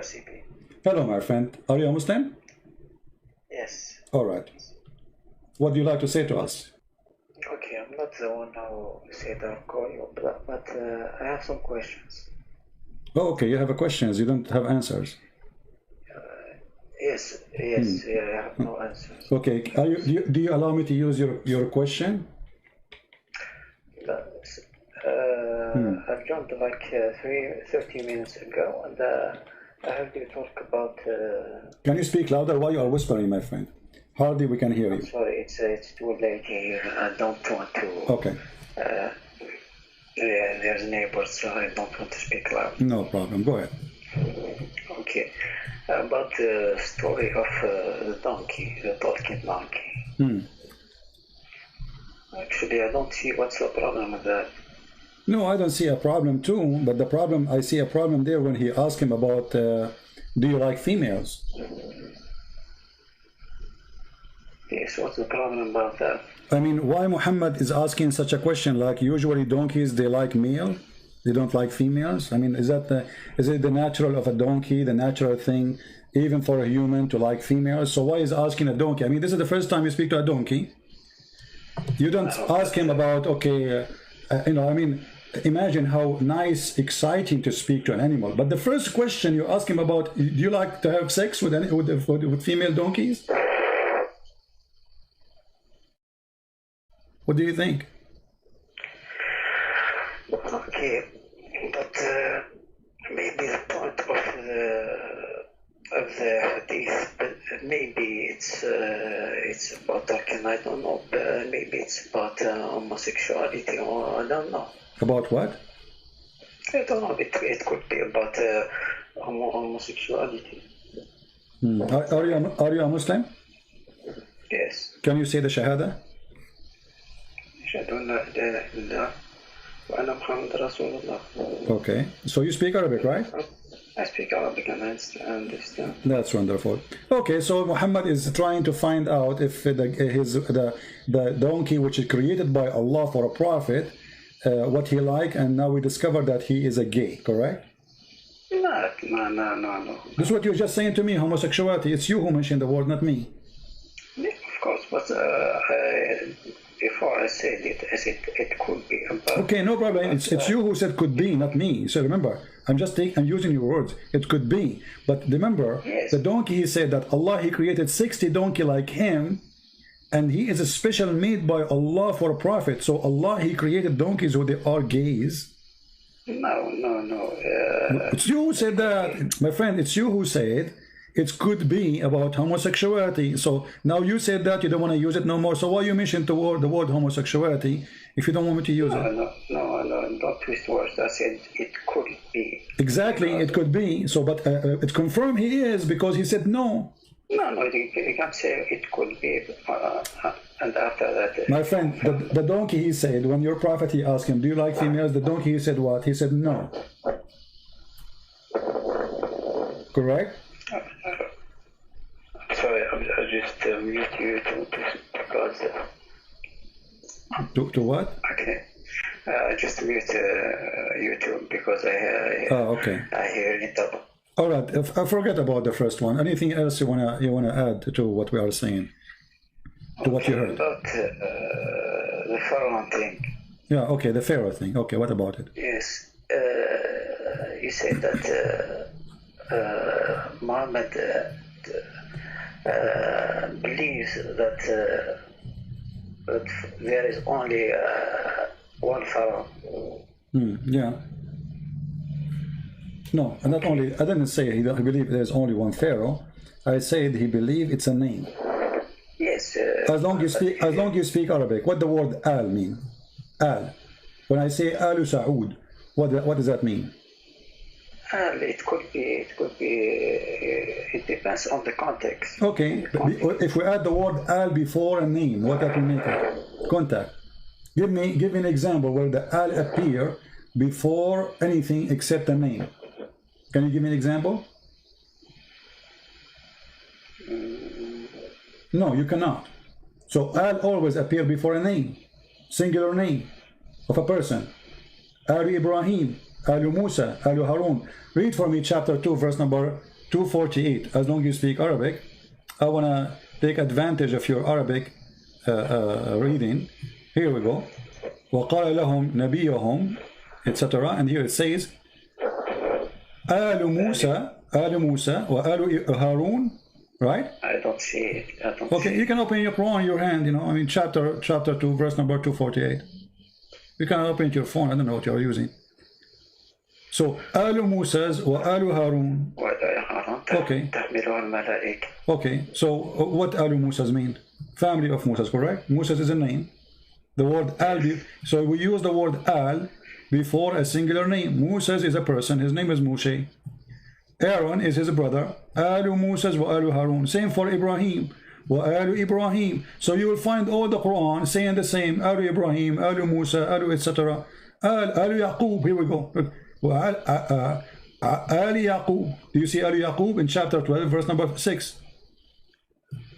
CP. Hello, my friend. Are you a Muslim? Yes. All right. What do you like to say to us? Okay, I'm not the one who said I'll call you, but I have some questions. Oh, okay. You have questions. You don't have answers. Yes, yeah, I have no answers. Okay. Do you allow me to use your question? I've joined like 30 minutes ago, and I heard you talk about... Can you speak louder? Why you are whispering, my friend? Hardly we can hear you. Sorry, it's too late here. I don't want to... Okay. Yeah, there's neighbors, so I don't want to speak loud. No problem. Go ahead. Okay. About the story of the donkey, the talking donkey. Actually, I don't see what's the problem with that. No, I don't see a problem too, but the problem, I see a problem there when he asked him about, do you like females? Yes, what's the problem about that? I mean, why Muhammad is asking such a question? Like usually donkeys, they like male, they don't like females. I mean, is it the natural of a donkey, the natural thing, even for a human to like females? So why is asking a donkey? I mean, this is the first time you speak to a donkey. You don't ask him about, okay, I mean, imagine how nice, exciting to speak to an animal. But the first question you ask him about, do you like to have sex with female donkeys? What do you think? Okay, but maybe the point of the hadith, but maybe it's about talking. I don't know. Maybe it's about homosexuality, or I don't know. About what? I don't know. It could be about homosexuality. Are you a Muslim? Yes. Can you say the Shahada? Okay, so you speak Arabic, right? I speak Arabic and I understand. That's wonderful. Okay, so Muhammad is trying to find out if the donkey which is created by Allah for a prophet, what he like, and now we discover that he is a gay, correct? No. This is what you're just saying to me, homosexuality. It's you who mentioned the word, not me. Yeah, of course, but before I said it, I said it could be. Okay, no problem. It's you who said could be, not me. So remember, I'm using your words. It could be, but remember, yes. The donkey. He said that Allah, He created 60 donkey like him, and he is a special made by Allah for a prophet. So Allah, He created donkeys who they are gays. No. It's you who said that, my friend. It's you who said it could be about homosexuality. So now you said that you don't want to use it no more. So why you mentioned the word homosexuality if you don't want me to use it? No, don't twist words. I said it could be. Exactly, it could be. So, but it's confirmed he is because he said no. No, you can't say it could be. And after that... My friend, the donkey, he said, when your prophet, he asked him, do you like females? The donkey, he said what? He said no. Correct? Sorry, I just mute you because... To what? Okay. I just mute YouTube because okay. I hear it double. All right. I forget about the first one. Anything else you wanna add to what we are saying? To what you heard? About the Pharaoh thing. Yeah. Okay. The Pharaoh thing. Okay. What about it? Yes. You said that Muhammad believes that there is only one Pharaoh. Yeah. No, not only. I didn't say he believed there's only one Pharaoh. I said he believed it's a name. Yes. As long you speak Arabic, what the word al mean? Al. When I say Alu Saud, what does that mean? It could be. It depends on the context. Okay. If we add the word al before a name, what that will make it? Contact. Give me an example where the al appear before anything except a name. Can you give me an example? No, you cannot. So al always appear before a name, singular name of a person. Alu Ibrahim, Alu Musa, Alu Harun. Read for me chapter 2, verse number 248. As long as you speak Arabic, I want to take advantage of your Arabic reading. Here we go. وَقَالَ لَهُمْ نَبِيُّهُمْ, etc. And here it says, آل موسى وآل هارون, right? I don't see it. Okay, you can open your Quran in your hand, you know, I mean, chapter 2, verse number 248. You can open it your phone, I don't know what you're using. So, آل موسى وآل هارون. Okay. Okay, so what آل موسى mean? Family of Musa, correct? Musa is a name. The word al, so we use the word al before a singular name. Musa is a person, his name is Moshe. Aaron is his brother. Alu Musa wa alu Harun. Same for Ibrahim. Wa alu Ibrahim. So you will find all the Quran saying the same. Alu Ibrahim, alu Musa, alu etc. Alu Yaqub. Here we go. Ali Yaqub. Do you see Alu Yaqub in chapter 12, verse number 6?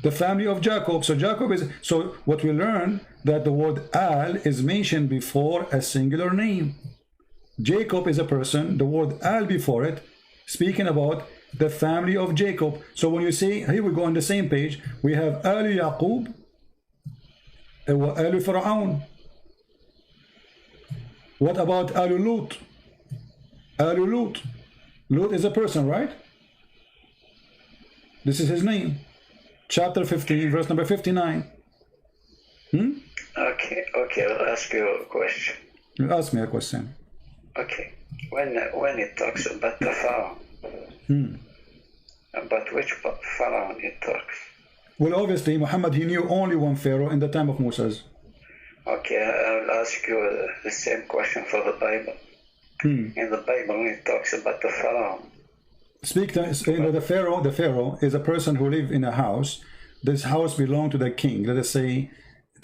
The family of Jacob. So Jacob is, so what we learn that the word al is mentioned before a singular name. Jacob is a person, the word al before it, speaking about the family of Jacob. So when you see, here we go on the same page, we have al Yaqub wa al Fir'aun. What about al Lut? Al Lut. Lut is a person, right? This is his name. Chapter 15, verse number 59. Okay, I'll ask you a question. You ask me a question. Okay, when it talks about the Pharaoh, about which Pharaoh it talks? Well, obviously, Muhammad, he knew only one Pharaoh in the time of Moses. Okay, I'll ask you the same question for the Bible. In the Bible, when it talks about the Pharaoh, speak to, you know, the Pharaoh is a person who lives in a house. This house belongs to the king. Let us say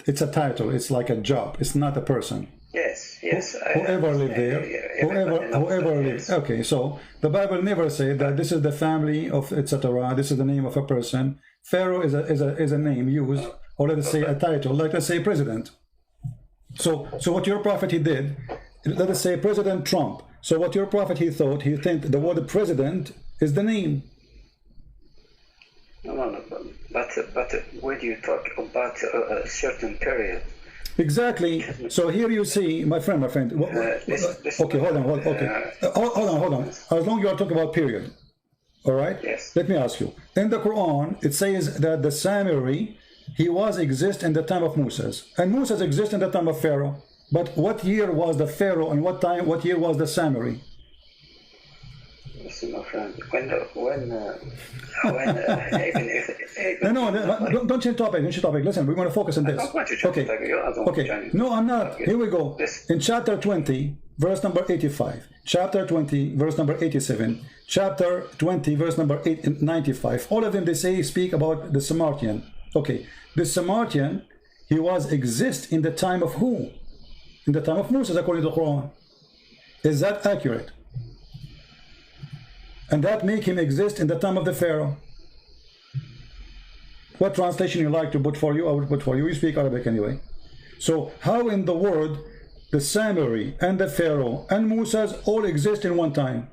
it's a title, it's like a job, it's not a person. Yes. Whoever lived there, whoever lived. Okay, so the Bible never said that this is the family of etc. This is the name of a person. Pharaoh is a name used, or let us say a title, like let's say president. So what your prophet he did, let us say President Trump. So what your prophet he thought the word president is the name. No. But when you talk about a certain period. Exactly. So here you see, my friend. Okay, hold on. Okay, hold on. As long as you are talking about period, all right. Yes. Let me ask you. In the Quran, it says that the Samiri, he was exist in the time of Moses, and Moses exist in the time of Pharaoh. But what year was the Pharaoh, and what year was the Samiri? Listen, my friend. When even if no, don't change topic. Listen, we're going to focus on this. Okay. No, I'm not. Here we go. In chapter 20, verse number 85. Chapter 20, verse number 87. Chapter 20, verse number 95. All of them, they speak about the Samaritan. Okay. The Samaritan, he was exist in the time of who? In the time of Moses, according to the Quran. Is that accurate? And that make him exist in the time of the Pharaoh. What translation you like to put for you, I would put for you. You speak Arabic anyway. So how in the world the Samiri and the Pharaoh and Moses all exist in one time?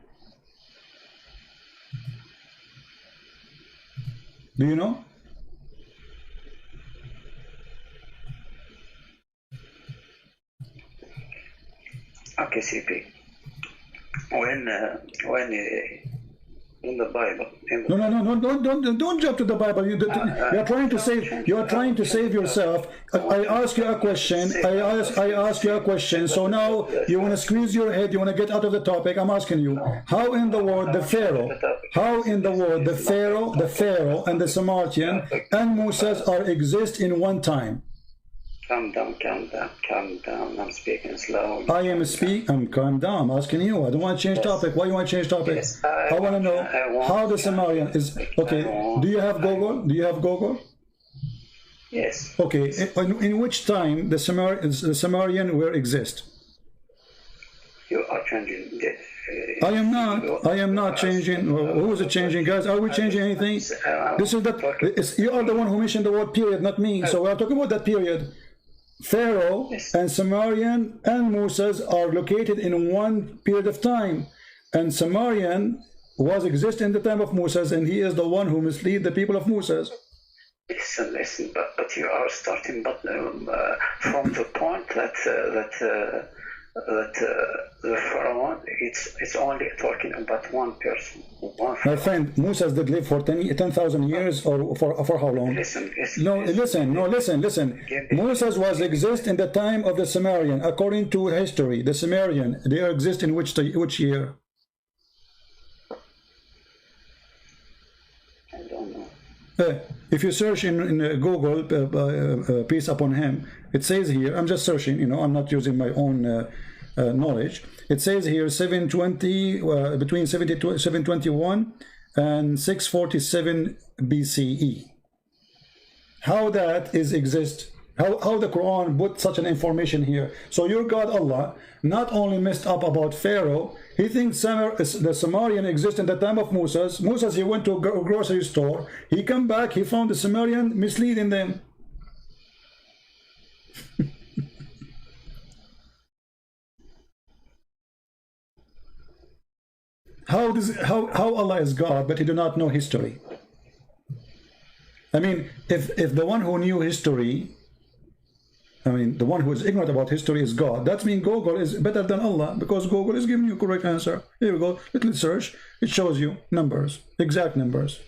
Do you know? Okay, CP. When in the Bible. No, don't jump to the Bible. You're trying to save yourself. I ask you a question. I ask you a question. So now you want to squeeze your head. You want to get out of the topic. I'm asking you, how in the world the Pharaoh, and the Samaritan and Moses are exist in one time? Calm down. I'm speaking slow. I'm calm down. I'm asking you. I don't want to change topic. Why you want to change topic? Yes, I want to know how the Samaritan is. Okay. Do you have Google? Yes. Okay. In which time the Samaritan will exist? You are changing. I am not changing. Who is it changing, guys? Are we changing anything? This is you are the one who mentioned the word period, not me. So we are talking about that period. Pharaoh and Samaritan and Moses are located in one period of time, and Samaritan was exist in the time of Moses, and he is the one who mislead the people of Moses. Listen, but you are starting from the point that the Pharaoh, it's only talking about one person. My friend, Moses did live for 10,000 years, or for how long? Listen. Listen. Moses was exist in the time of the Sumerian. According to history, the Sumerian, they exist in which year? I don't know. If you search in Google, peace upon him, it says here, I'm just searching, you know, I'm not using my own knowledge. It says here 720, between 721 and 647 BCE. How that is exist? How the Quran put such an information here? So your God Allah not only messed up about Pharaoh, he thinks the Sumerian exists in the time of Moses. Moses, he went to a grocery store. He come back, he found the Sumerian misleading them. How Allah is God, but he do not know history? I mean, if the one who knew history, I mean, the one who is ignorant about history is God, that means Google is better than Allah, because Google is giving you correct answer. Here we go, little search, it shows you numbers, exact numbers.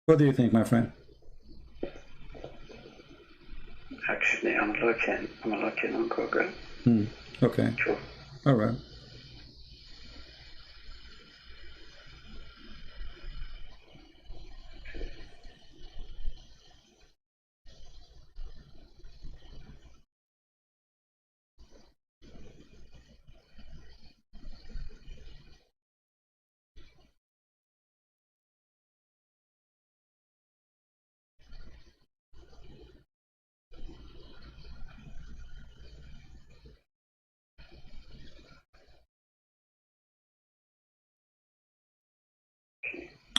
What do you think, my friend? Actually, I'm looking on Google. Okay. Sure. All right.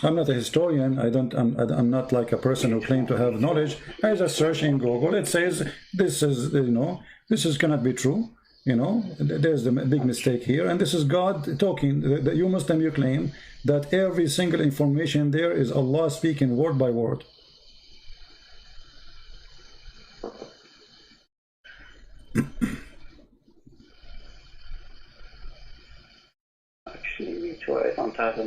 I'm not a historian. I'm not like a person who claims to have knowledge. I just search in Google. It says this is, you know, this is cannot be true. You know, there's the big mistake here, and this is God talking. You Muslim, you claim that every single information there is Allah speaking word by word. Actually, me too. I don't have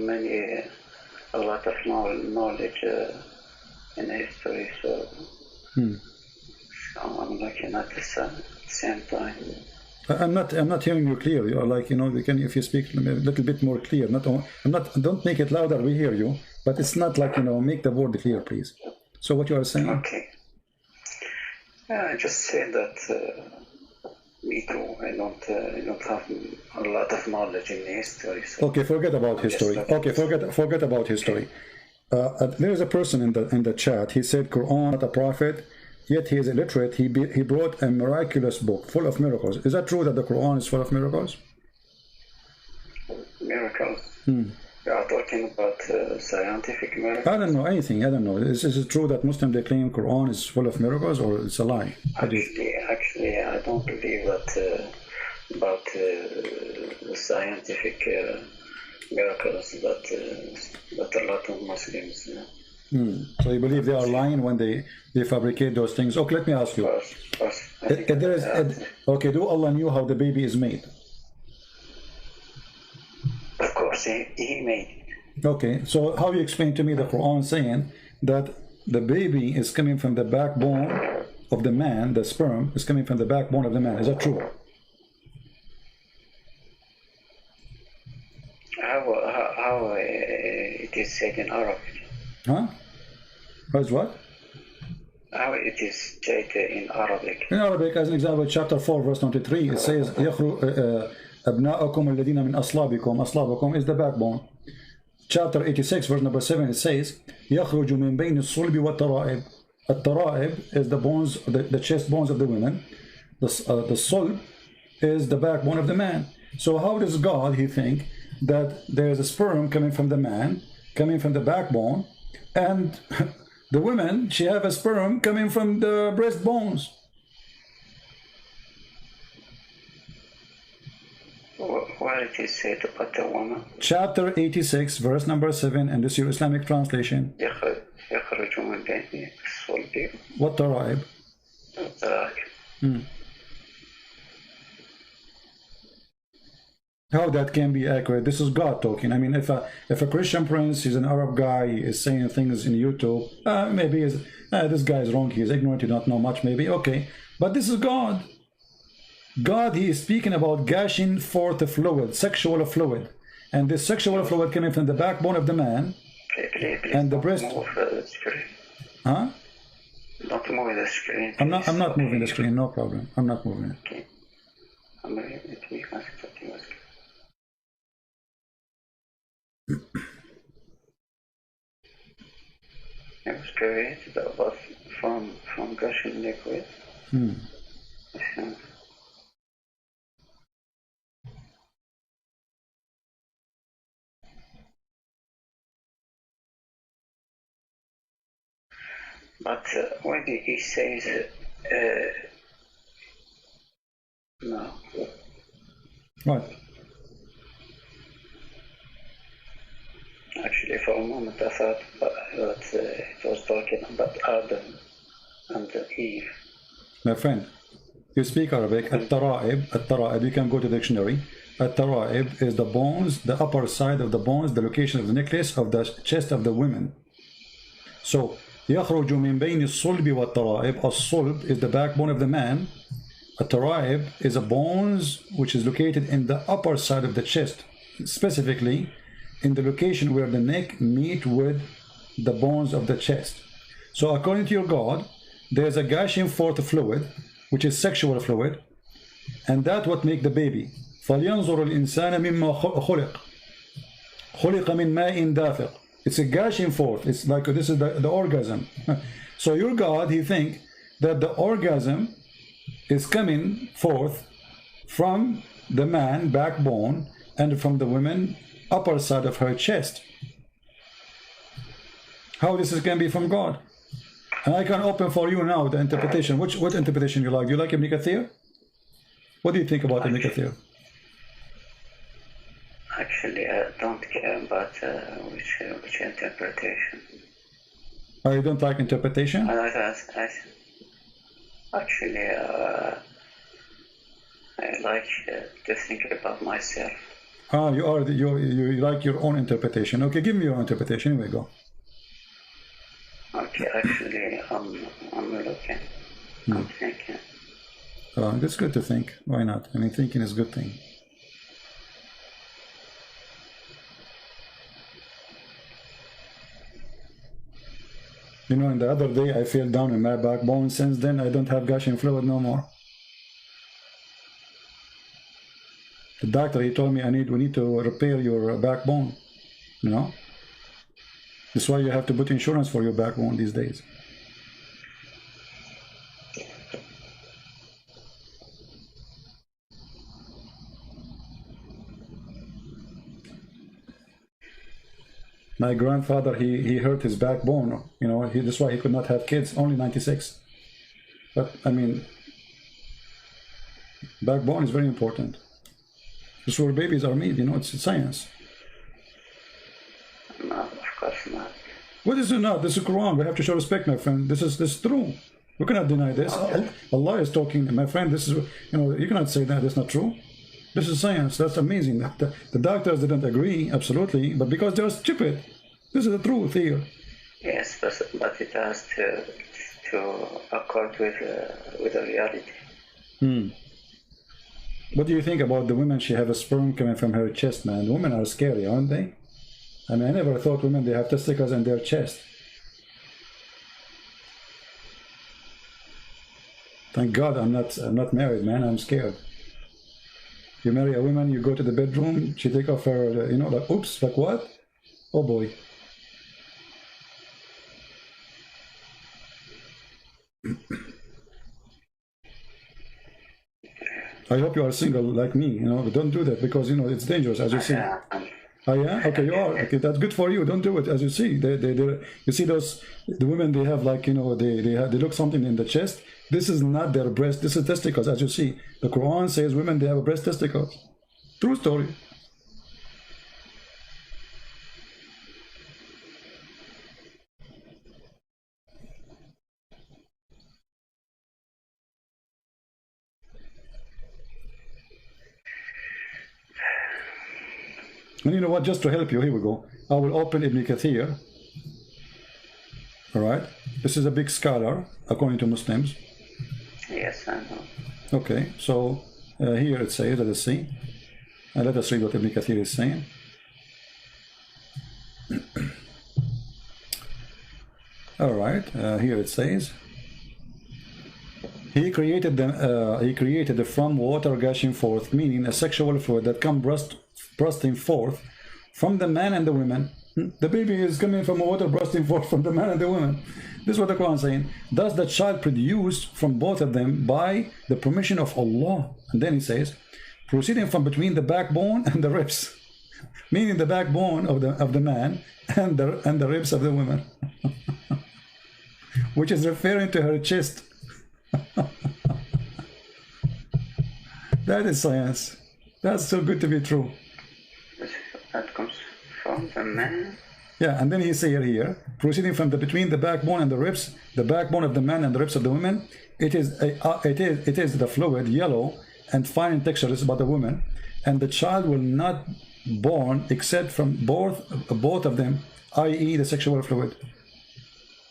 a lot of knowledge in history, so I'm looking at the same time. I'm not hearing you clear. You are like, you know, you can, if you speak a little bit more clear. Don't make it louder. We hear you, but it's not like, you know, make the word clear, please. So what you are saying? Okay. I just say that me too. I don't have a lot of knowledge in history. So okay, forget about history. Okay, forget about history. There is a person in the chat. He said Quran not a prophet, yet he is illiterate. He brought a miraculous book full of miracles. Is that true that the Quran is full of miracles? Miracles. You are talking about scientific miracles. I don't know anything. I don't know. Is it true that Muslims they claim Quran is full of miracles, or it's a lie? Actually, I don't believe that about the scientific miracles that a lot of Muslims. So you believe they are lying when they fabricate those things? Okay, let me ask you. Of course. Okay, do Allah knew how the baby is made? Of course, he made. Okay, so how you explain to me the Quran saying that the baby is coming from the backbone of the man, the sperm is coming from the backbone of the man? Is that true? How it is said in Arabic? Huh? How's what? How it is said in Arabic? In Arabic, as an example, chapter 4, verse 23, it says, أبناءكم الذين من أصلابكم. أصلابكم is the backbone. Chapter 86, verse number 7, it says, يخرج من بين الصلب والترائب. الترائب is the bones, the chest bones of the women. The sulb is the backbone of the man. So how does God, he think, that there is a sperm coming from the man, coming from the backbone, and The women, she have a sperm coming from the breast bones. Where did you say to put the woman? Chapter 86, verse number 7, and this is your Islamic translation. يخرج من بين الصلب والترائب. How that can be accurate? This is God talking. I mean, if a Christian prince, he's an Arab guy, is saying things in YouTube, maybe this guy is wrong, he is ignorant, he don't know much, maybe, okay. But this is God. God, he is speaking about gushing forth the fluid, sexual fluid. And this sexual fluid coming from the backbone of the man and the breast. Huh? Don't move the screen. I'm not moving the screen, no problem. I'm not moving it. Okay. It was created above from gushing liquid. But when he says no. What? Actually, for a moment I thought that it was talking about Adam and Eve. My friend, you speak Arabic. At-tara'ib, you can go to the dictionary. At-tara'ib is the bones, the upper side of the bones, the location of the necklace of the chest of the women. So, يخرج من بين الصلب والترائب. الصلب is the backbone of the man. At-tara'ib is a bones which is located in the upper side of the chest, specifically in the location where the neck meet with the bones of the chest. So according to your God, there's a gushing forth fluid, which is sexual fluid, and that what make the baby. فَلْيَنْظُرُ الْإِنسَانَ مِمَّا خُلِقَ خُلِقَ مِنْ مَاءٍ دَافِقٍ. It's a gushing forth. It's like this is the orgasm. So your God, he think that the orgasm is coming forth from the man backbone and from the woman upper side of her chest. How this can be from God? And I can open for you now the interpretation. What interpretation you like? Do you like Ibn Kathir? What do you think about Ibn Kathir? Actually, I don't care about which interpretation. Oh, you don't like interpretation? Actually, I like to think about myself. Ah, you like your own interpretation. Okay, give me your interpretation. Here we go. Okay, actually, I'm looking. I'm thinking. It's good to think. Why not? I mean, thinking is a good thing. You know, and the other day I fell down in my backbone. Since then, I don't have gushing fluid no more. The doctor, he told me we need to repair your backbone. You know, that's why you have to put insurance for your backbone these days. My grandfather, he hurt his backbone. You know, that's why he could not have kids. Only 96. But I mean, backbone is very important. That's where babies are made. You know, it's science. No, of course not. What is it not? This is Quran. We have to show respect, my friend. This is true. We cannot deny this. Okay. Allah is talking, my friend. This is, you know, you cannot say that. That's not true. This is science. That's amazing. The doctors didn't agree, absolutely, but because they're stupid. This is the truth here. Yes, but it has to accord with the reality. What do you think about the women? She have a sperm coming from her chest, man. Women are scary, aren't they? I mean, I never thought women, they have testicles in their chest. Thank God I'm not married, man. I'm scared. You marry a woman, you go to the bedroom, she take off her, you know, like, oops, like what? Oh boy. I hope you are single like me, you know, but don't do that because, you know, it's dangerous, as you see. Oh yeah, okay, you are. Okay, that's good for you. Don't do it. As you see, you see those the women. They have like they look something in the chest. This is not their breast. This is testicles. As you see, the Quran says women they have a breast testicles. True story. And you know what? Just to help you, here we go. I will open Ibn Kathir. All right. This is a big scholar according to Muslims. Yes, I know. Okay, so here it says, let us see. Let us read what Ibn Kathir is saying. All right, here it says, he created from water gushing forth, meaning a sexual fluid that comes bursting forth from the man and the women. The baby is coming from water bursting forth from the man and the woman. This is what the Quran is saying. Thus the child produced from both of them by the permission of Allah. And then he says, proceeding from between the backbone and the ribs, meaning the backbone of the man and the ribs of the woman, which is referring to her chest. That is science. That's so good to be true. That comes from the man. Yeah, and then he says here, proceeding from between the backbone and the ribs, the backbone of the man and the ribs of the woman, it is the fluid, yellow and fine in texture. This is about the woman, and the child will not born except from both of them, i.e., the sexual fluid.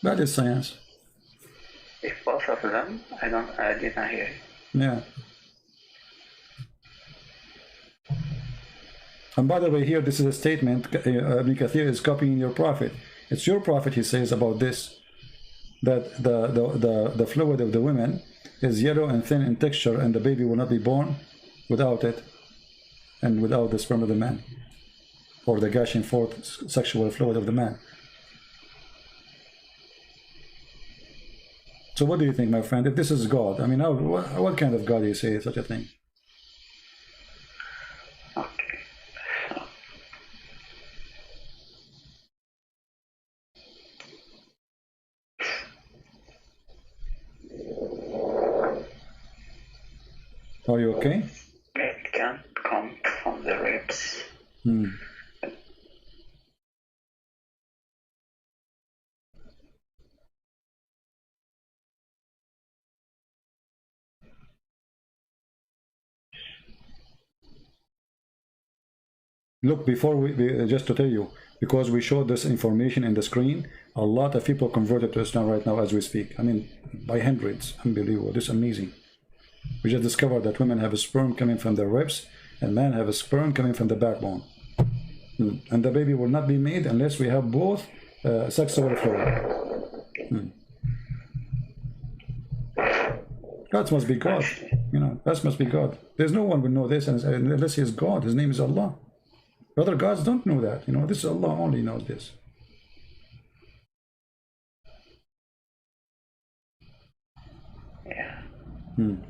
That is science. If both of them, I did not hear it. Yeah. And by the way, here this is a statement. Ibn Kathir is copying your prophet. It's your prophet, he says about this, that the fluid of the women is yellow and thin in texture, and the baby will not be born without it, and without the sperm of the man, or the gushing forth sexual fluid of the man. So what do you think, my friend? If this is God, I mean, what kind of God do you say such a thing? Are you okay? It can't come from the ribs. Look, before just to tell you, because we showed this information in the screen, a lot of people converted to Islam right now as we speak. I mean, by hundreds. Unbelievable. This is amazing. We just discovered that women have a sperm coming from their ribs and men have a sperm coming from the backbone. And the baby will not be made unless we have both sexual fluid. That must be God. You know, that must be God. There's no one will know this unless he is God. His name is Allah. Other gods don't know that. You know, this is Allah only knows this. Yeah.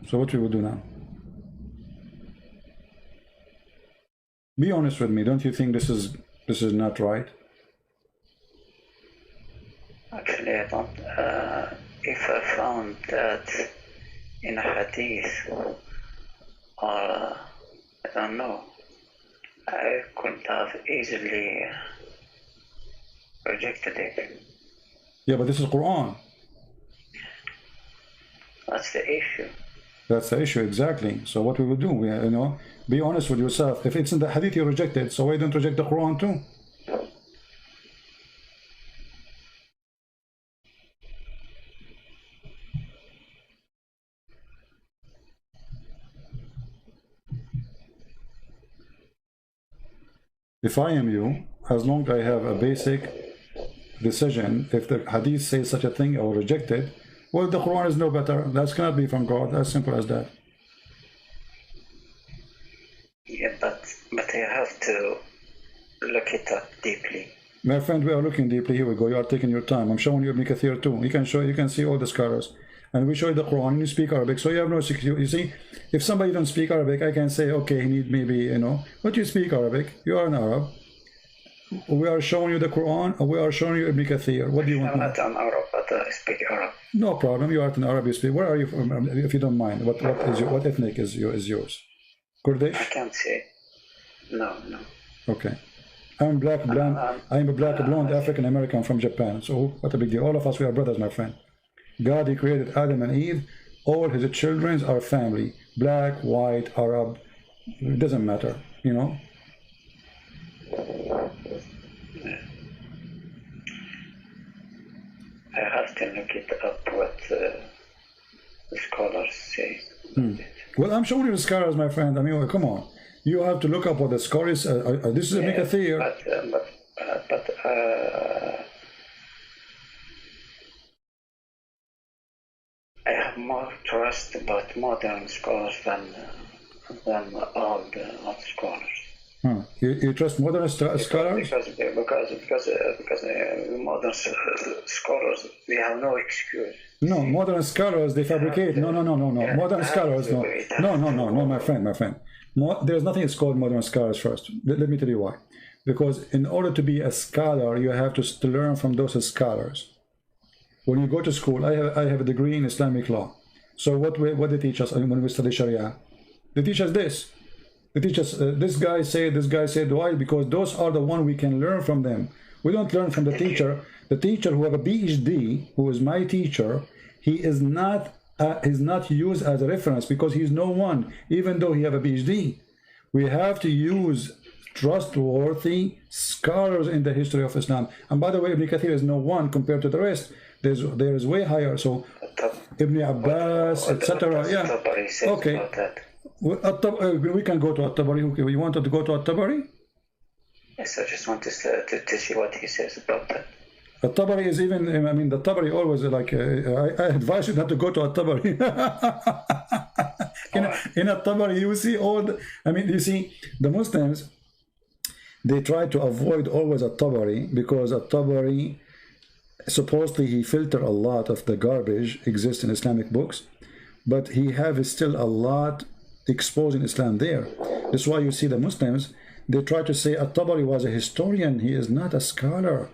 So what we will do now? Be honest with me. Don't you think this is not right? Actually, I don't. If I found that in a hadith, or I don't know, I could have easily rejected it. Yeah, but this is Quran. That's the issue. That's the issue, exactly. So what we will do, you know, be honest with yourself. If it's in the hadith, you reject it. So why don't reject the Quran too? If I am you, as long as I have a basic decision, if the hadith says such a thing, I will reject it. Well, the Quran is no better. That cannot be from God. As simple as that. Yeah, but you have to look it up deeply. My friend, we are looking deeply. Here we go. You are taking your time. I'm showing you Ibn Kathir too. You can see all the scholars. And we show you the Quran, and you speak Arabic, so you have no security. You see, if somebody don't speak Arabic, I can say, okay, he need maybe, you know, but you speak Arabic, you are an Arab, We are showing you the Quran, or we are showing you Ibn Kathir. What do you want? I'm not an Arab, but I speak Arab. No problem. You are an Arab. You speak. Where are you from? If you don't mind, what ethnic is yours? Kurdish? I can't say. No. Okay. I'm black, blonde. I'm a black, blonde African American from Japan. So what a big deal. All of us, we are brothers, my friend. God, He created Adam and Eve. All His children are family. Black, white, Arab. It doesn't matter, you know. I have to look it up what the scholars say. Well, I'm showing you the scholars, my friend. I mean, come on. You have to look up what the scholars. This is a Ibn Kathir. But I have more trust about modern scholars than all the scholars. You trust modern scholars? Because modern scholars, they have no excuse. No, modern scholars, they fabricate. No. Modern scholars, no, my friend. There's nothing that's called modern scholars first. Let me tell you why. Because in order to be a scholar, you have to learn from those scholars. When you go to school, I have a degree in Islamic law. So what they teach us when we study Sharia? They teach us this. They teach us this guy said. Why? Because those are the one we can learn from them. We don't learn from the teacher. The teacher who have a PhD, who is my teacher, he is not used as a reference because he's no one, even though he have a PhD. We have to use trustworthy scholars in the history of Islam. And by the way, Ibn Kathir is no one compared to the rest. There is way higher. So Ibn Abbas, etc. Yeah. Okay. We can go to At-Tabari. You wanted to go to At-Tabari? Yes, I just want to see what he says about that. At-Tabari is even, I mean, the Tabari always like, I advise you not to go to At-Tabari. in At-Tabari, you see all the, you see, the Muslims, they try to avoid always At-Tabari because At-Tabari, supposedly he filter a lot of the garbage exists in Islamic books, but he have still a lot exposing Islam there. That's why you see the Muslims, they try to say At-Tabari was a historian. He is not a scholar.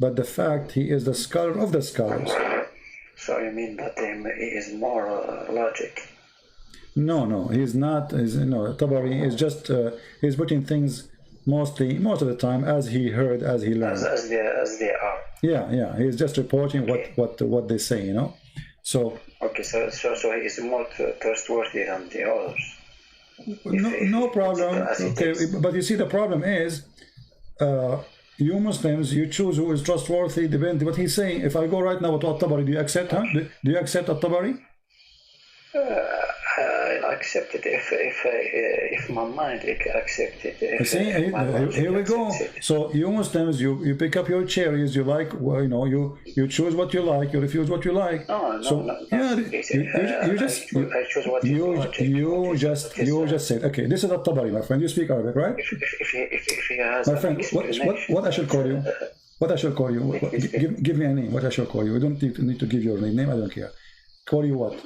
But the fact he is the scholar of the scholars. So you mean that he is more logic? No, he's not. Tabari is just he's putting things most of the time as he heard, as he learned. As they are. Yeah. He's just reporting what they say, you know. So. Okay, so he is more trustworthy than the others. No problem. Okay, but you see, the problem is. You Muslims, you choose who is trustworthy, depending what he's saying. If I go right now to At-Tabari, do you accept? Do you accept At-Tabari? I'll accept it if my mind accepts it. See, here we go. So you Muslims, you pick up your cherries. You like, you choose what you like. You refuse what you like. No. Yeah, you just said, okay, this is At-Tabari, my friend. You speak Arabic, right? If he has my friend, what I shall call you? What I shall call you? Give me a name. What I shall call you? You don't need to give your name. I don't care. Call you what?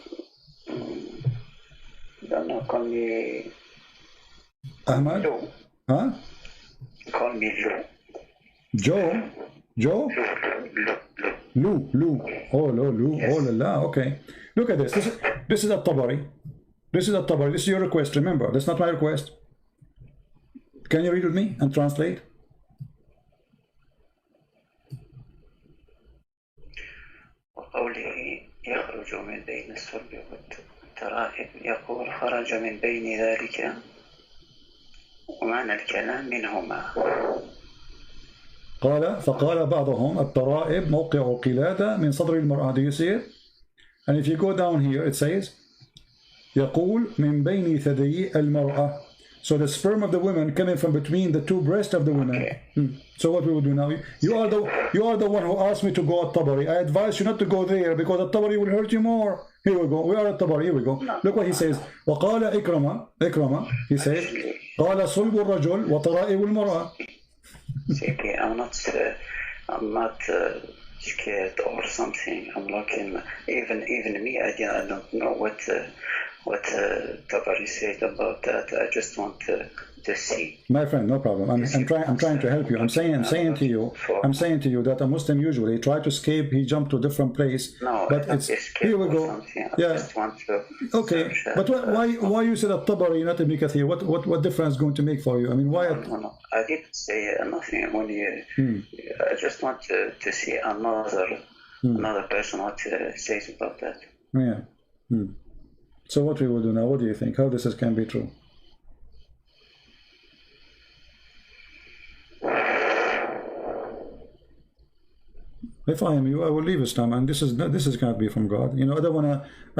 No, call me Ahmad? Lou. Huh? Call me Lou. Joe? Joe? Lou. Oh, Lou. Yes. Oh, la. Okay. Look at this. This is At-Tabari. This is your request. Remember, that's not my request. Can you read with me and translate? وقوله يخرج من بين الصلب والترائب يقول خرج من بين ذلك ومعنى الكلام منهما. فقال بعضهم الترائب موقع القلادة من صدر المرأة. Do you see it? And if you go down here, it says يقول من بين ثديي المرأة. So the sperm of the woman coming from between the two breasts of the woman. Okay. So what we will do now? You are the one who asked me to go At-Tabari. I advise you not to go there because At-Tabari will hurt you more. Here we go. We are At-Tabari. Here we go. Look what he says. وقال إكرمة. He says قال صلب الرجل وطرائب المرأة. Okay, I'm not scared or something. I'm looking. Even me, I don't know what Tabari said about that. I just want to to see. My friend, no problem. I'm trying to help you. I'm saying to you that a Muslim usually try to escape. He jumped to a different place. No, but it's here we go. Yeah. Just want to okay. But why you said At-Tabari, not Ibn Kathir? What difference going to make for you? I mean, why? No. I didn't say nothing. When I just want to see another person what says about that. Yeah. So what we will do now? What do you think? How this can be true? If I am you, I will leave Islam, and this is cannot be from God. You know, I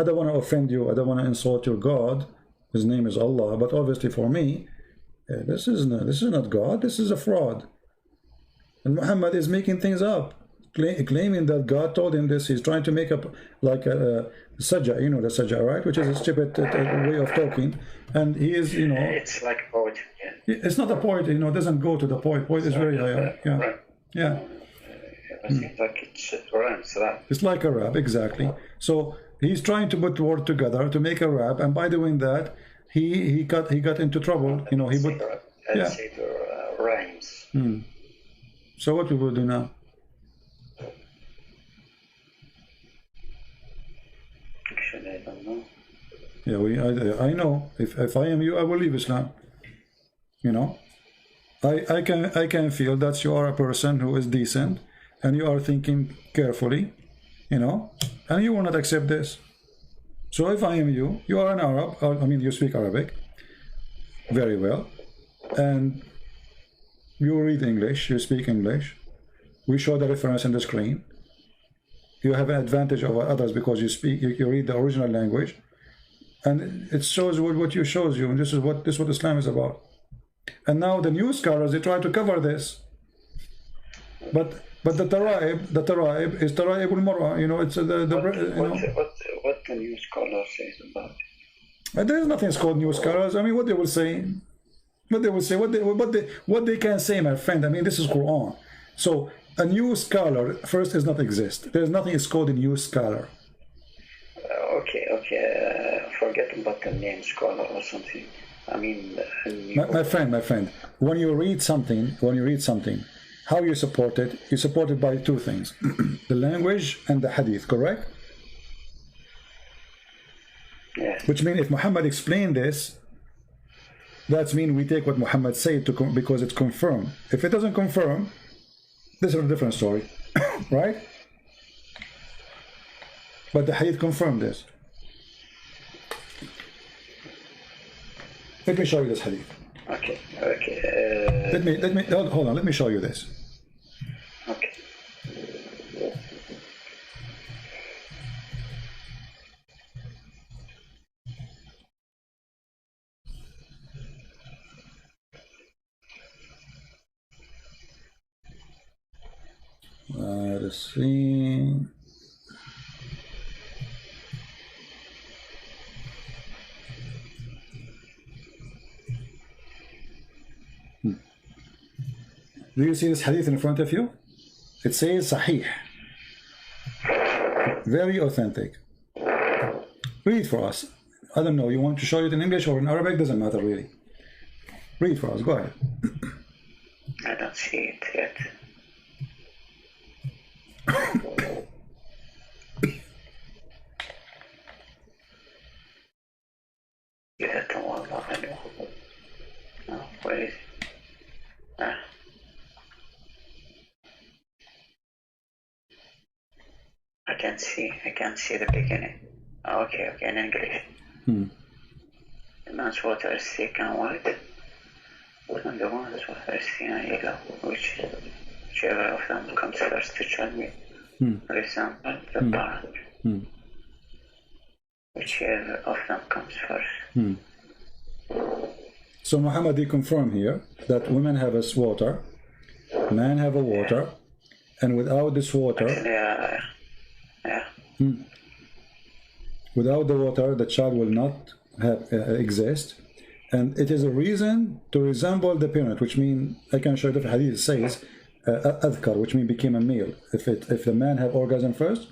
don't wanna offend you. I don't wanna insult your God. His name is Allah. But obviously, for me, this is not God. This is a fraud. And Muhammad is making things up, claiming that God told him this. He's trying to make up like a sajja. You know the sajja, right? Which is a stupid way of talking. And he is, you know, it's like a poet. Yeah. It's not a poet. You know, it doesn't go to the poet. Poet is very high. Yeah. Right. Yeah. I think like it's rhymes that. It's like a rap, exactly. So he's trying to put words together to make a rap, and by doing that, he got into trouble. You know, he put rhymes. So what we will do now? Actually, I don't know. Yeah, I know. If I am you, I will leave Islam. You know, I can feel that you are a person who is decent. And you are thinking carefully, you know, and you will not accept this. So if I am you, you are an Arab, I mean, you speak Arabic very well, and you read English, you speak English. We show the reference in the screen. You have an advantage over others because you read the original language, and it shows what you shows you, and this is what Islam is about. And now the new scholars, they try to cover this, but the Taraib is Taraib al-Mar'a, you know, it's what the new scholar says about it. There is nothing called new scholars. I mean, what they can say, my friend. I mean, this is Quran. So a new scholar first does not exist. There is nothing is called a new scholar. Okay. Forget about the name scholar or something. I mean, my friend, when you read something, how you support it? You support it by two things: the language and the hadith, correct? Yes. Which means if Muhammad explained this, that means we take what Muhammad said because it's confirmed. If it doesn't confirm, this is a different story, right? But the hadith confirmed this. Let me show you this hadith. Okay. Let me hold on. Let me show you this. Okay. Let's see. Do you see this hadith in front of you? It says Sahih. Very authentic. Read for us. I don't know, you want to show it in English or in Arabic? Doesn't matter really. Read for us, go ahead. I don't see it yet. No, where is it? I can't see the beginning. Okay, in English. The man's water is thick and white, and the woman's water is thin and yellow, whichever of them comes first to join me. For example, the parent. Whichever of them comes first. So Muhammad, he confirmed here that women have a water, men have a water, and without this water, without the water, the child will not exist, and it is a reason to resemble the parent, which means I can show you the hadith says adhkar, which means became a male. If the man have orgasm first,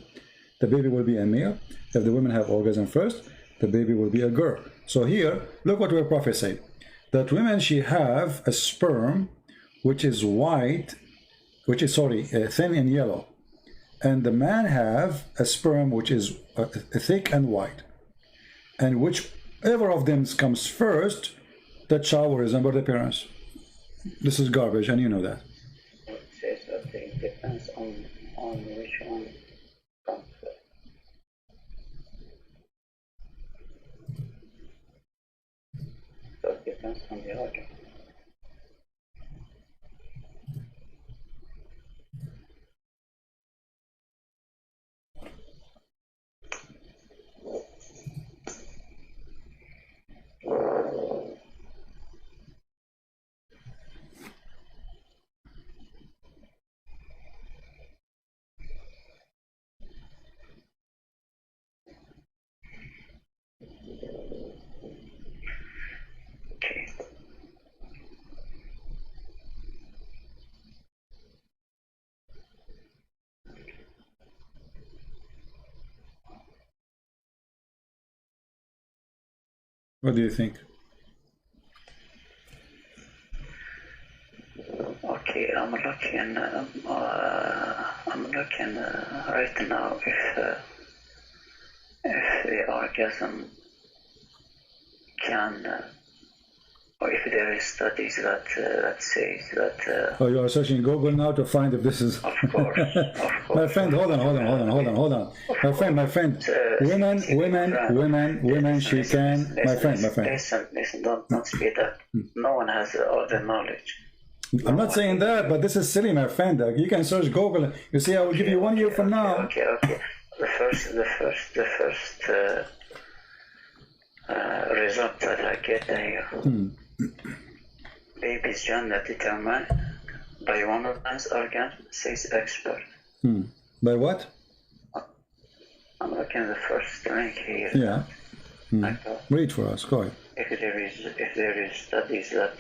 the baby will be a male. If the women have orgasm first, the baby will be a girl. So here, look what our prophet said. that women, she have a sperm which is white, which is, sorry, thin and yellow. And the man have a sperm which is thick and white. And whichever of them comes first, that child will resemble the parents. This is garbage, and you know that. It says that it depends on which one comes first. So it depends on the organ. Okay. What do you think? Okay, I'm looking right now if the orgasm can, or if there is studies that says that. Oh, you are searching Google now to find if this is. Of course, of course. My friend, hold on. My friend. Women. She can. My friend. Listen. Don't speed up. No one has all the knowledge. I'm not saying that, but this is silly, my friend. You can search Google. You see, I will give you 1 year from now. Okay. The first result that I get here. Baby's gender determined by woman's organ, says expert. By what? I'm looking at the first link here. Yeah. Read for us. Go ahead. If there is studies that.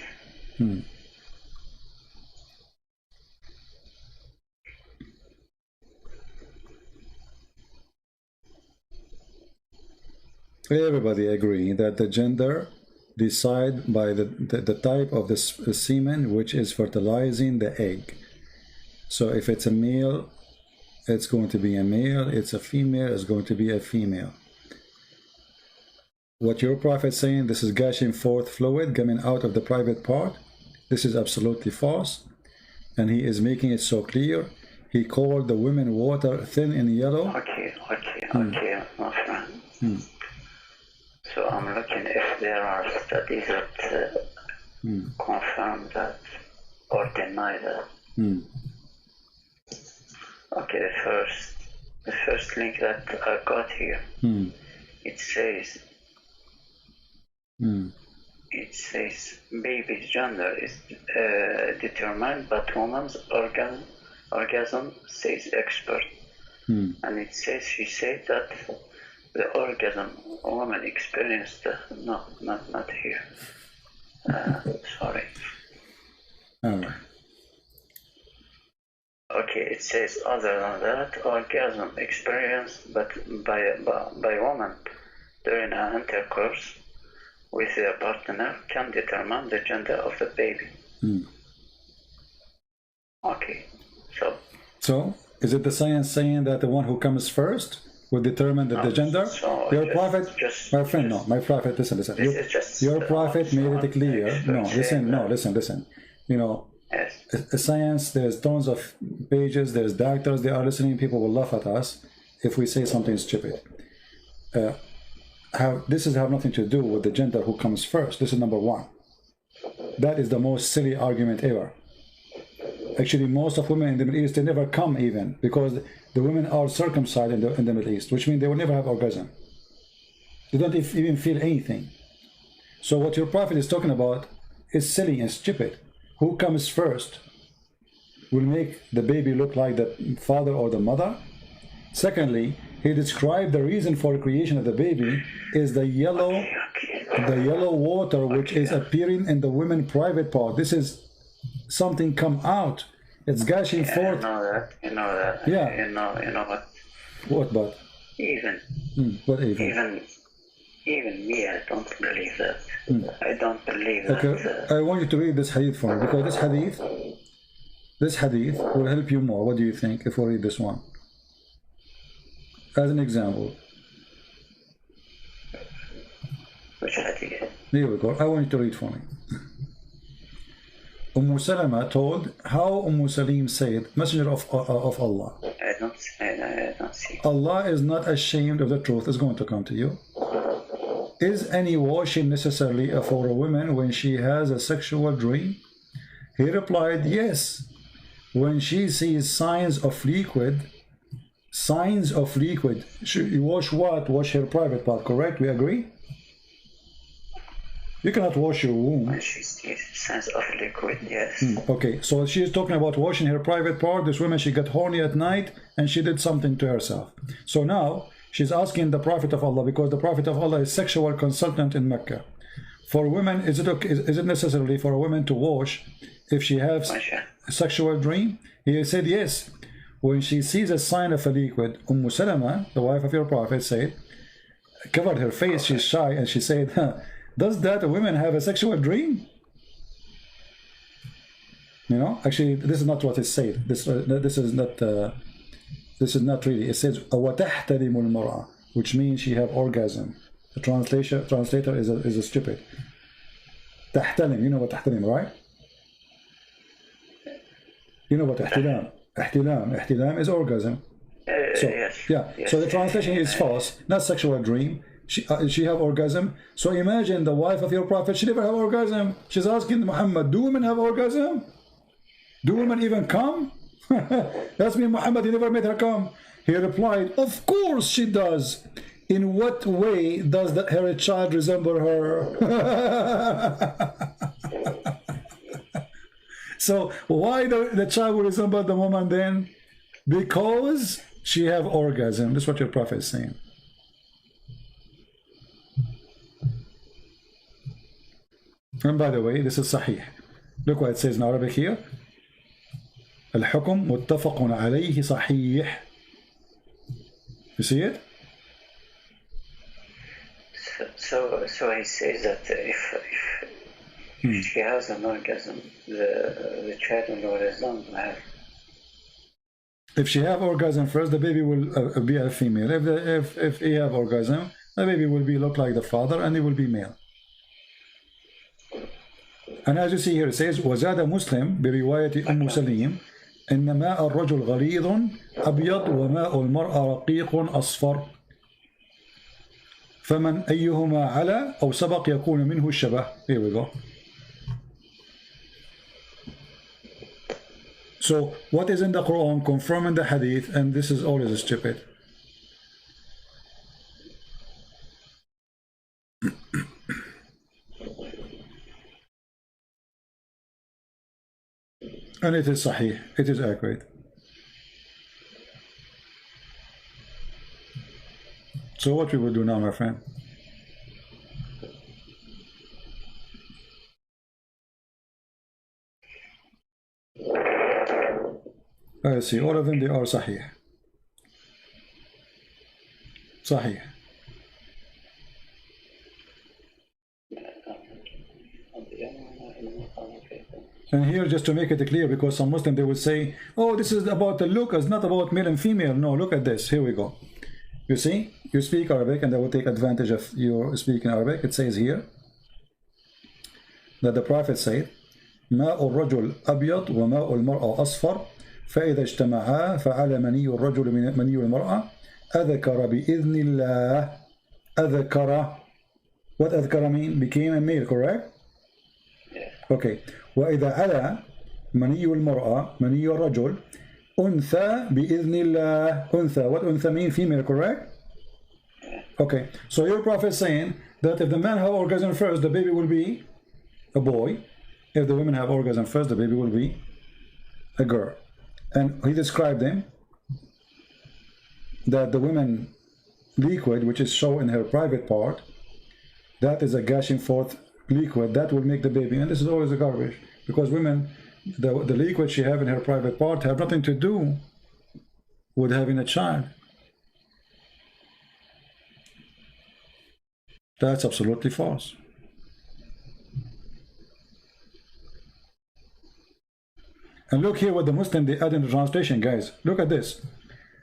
Everybody agree that the gender decide by the type of the semen which is fertilizing the egg. So if it's a male, it's going to be a male. It's a female, it's going to be a female. What your prophet saying, this is gushing forth fluid coming out of the private part, this is absolutely false. And he is making it so clear. He called the women water thin and yellow. Okay, my friend. So I'm looking if there are studies that confirm that or deny that. Okay, the first link that I got here, it says baby's gender is determined by woman's orgasm, says expert. And it says, she said that the orgasm a woman experienced, no, not here. Sorry. All right. Okay, it says other than that, orgasm experienced but by woman during an intercourse with their partner can determine the gender of the baby. Okay, so is it the science saying that the one who comes first will determine the gender? So your prophet, my friend, my prophet, listen. Your prophet made it clear. No, listen. You know, science, there's tons of pages, there's doctors, they are listening, people will laugh at us if we say something stupid. This have nothing to do with the gender who comes first. This is number one. That is the most silly argument ever. Actually, most of women in the Middle East, they never come even, because the women are circumcised in the Middle East, which means they will never have orgasm. They don't even feel anything. So what your prophet is talking about is silly and stupid. Who comes first will make the baby look like the father or the mother. Secondly, he described the reason for the creation of the baby is the yellow water which is appearing in the women's private part. This is something come out. It's gushing forth. You know that. Yeah. You know what? What but? Even. Even Even me, I don't believe that. I don't believe Okay, that. I want you to read this hadith for me, because this hadith will help you more. What do you think if we read this one? As an example. Which hadith? Here we go. I want you to read for me. Salama told how Salim said, Messenger of Allah. I don't see. Allah is not ashamed of the truth. It's going to come to you. Is any washing necessarily for a woman when she has a sexual dream? He replied, yes. When she sees signs of liquid, you wash what? Wash her private part, correct? We agree? You cannot wash your womb. When she sees signs of liquid, yes. Okay, so she is talking about washing her private part. This woman, she got horny at night and she did something to herself. So now she's asking the Prophet of Allah, because the Prophet of Allah is sexual consultant in Mecca. For women, is it necessarily for a woman to wash if she has a sexual dream? He said yes. When she sees a sign of a liquid, Salama, the wife of your Prophet, said, covered her face, she's shy, and she said, does that women have a sexual dream? You know, actually, this is not what it said. This is not really. It says وَتَحْتَلِمُ الْمَرْأَةِ, which means she have orgasm. The translator is a stupid. تحتلم, you know what تحتلم, right? You know what ihtilam? Ihtilam is orgasm. So yes, yeah. Yes. So the translation is false. Not sexual dream. She have orgasm. So imagine the wife of your Prophet, she never have orgasm. She's asking Muhammad, do women have orgasm? Do women even come? That's me, Muhammad, he never made her come. He replied, of course she does. In what way does her child resemble her? So why the child will resemble the woman then? Because she have orgasm. That's what your Prophet is saying. And by the way, this is Sahih. Look what it says in Arabic here. الحكم متفق عليه صحيح. You see it? So he says that if she has an orgasm, the child will resemble her. If she have orgasm first, the baby will be a female. If he have orgasm, the baby will look like the father, and he will be male. And as you see here, it says وزاد مسلم برواية أم سليم إن ماء الرجل غليظ أبيض وماء المرأة رقيق أصفر فمن أيهما على أو سبق يكون منه الشبه. Here we go. So what is in the Quran confirming the hadith, and this is always stupid. And it is sahih, it is accurate. So what we will do now, my friend? I see, all of them, they are sahih. Sahih. And here, just to make it clear, because some Muslims, they will say, oh, this is about the look, it's not about male and female. No, look at this. Here we go. You see, you speak Arabic, and they will take advantage of your speaking Arabic. It says here that the Prophet said, ماء الرجل أبيض وماء المرأة أصفر فإذا اجتمعا فعلى مني الرجل من مني المرأة أذكر بإذن الله. أذكر. What أذكر mean? Became a male, correct? Okay. وإذا على مني المرأة مني الرجل أنثى بإذن الله. أنثى. What أنثى mean? Female, correct? Okay. So your Prophet is saying that if the man have orgasm first, the baby will be a boy. If the women have orgasm first, the baby will be a girl. And he described them that the women liquid, which is shown in her private part, that is a gushing forth liquid that will make the baby. And this is always a garbage, because women, the liquid she have in her private part have nothing to do with having a child. That's absolutely false. And look here what the Muslim, they add in the translation, guys. Look at this.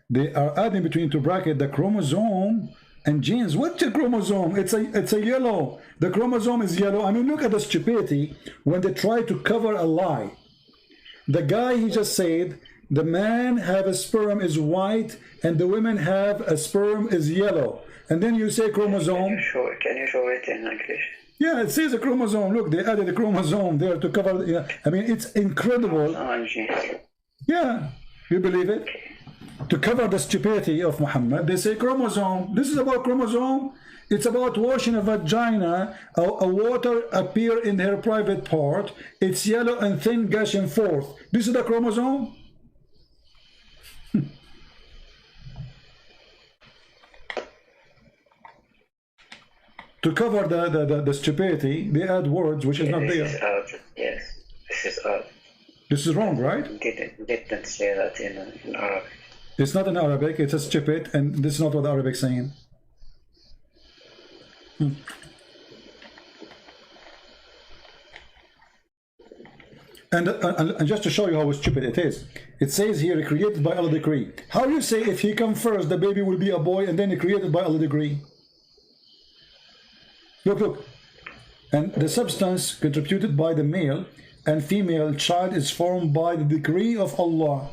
They are adding between two brackets the chromosome and genes. What's a chromosome? It's a yellow. The chromosome is yellow. I mean, look at the stupidity when they try to cover a lie. The guy, he just said, the man have a sperm is white and the women have a sperm is yellow. And then you say chromosome. Can you show it in English? Yeah, it says a chromosome. Look, they added a chromosome there to cover. Yeah, I mean, it's incredible. Yeah, you believe it? To cover the stupidity of Muhammad, they say chromosome. This is about chromosome. It's about washing a vagina. A water appear in her private part. It's yellow and thin gushing forth. This is the chromosome. To cover the stupidity, they add words which is not there. This is odd. Yes, this is odd. This is wrong, right? Didn't say that in Arabic. It's not in Arabic, it's a stupid, and this is not what the Arabic is saying. And just to show you how stupid it is, it says here, created by Allah decree. How do you say if he comes first, the baby will be a boy, and then he created by Allah decree? Look, look. And the substance contributed by the male and female child is formed by the decree of Allah.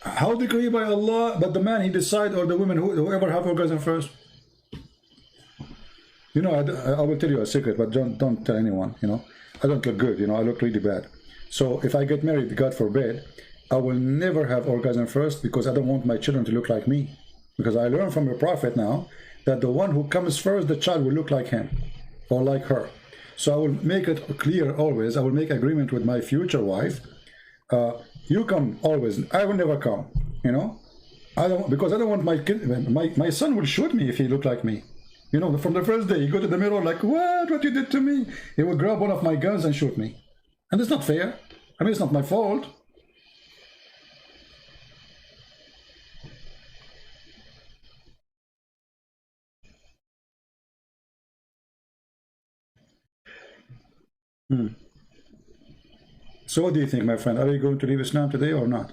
How decree by Allah? But the man, he decide, or the women, whoever have orgasm first. You know, I will tell you a secret, but don't tell anyone, you know. I don't look good, you know, I look really bad. So if I get married, God forbid, I will never have orgasm first because I don't want my children to look like me. Because I learned from the Prophet now that the one who comes first, the child will look like him or like her. So I will make it clear always. I will make agreement with my future wife. You come always. I will never come. You know, I don't, because I don't want my kid. My son will shoot me if he look like me. You know, from the first day, he go to the mirror like, what you did to me? He will grab one of my guns and shoot me. And it's not fair. I mean, it's not my fault. So what do you think, my friend? Are you going to leave Islam today or not?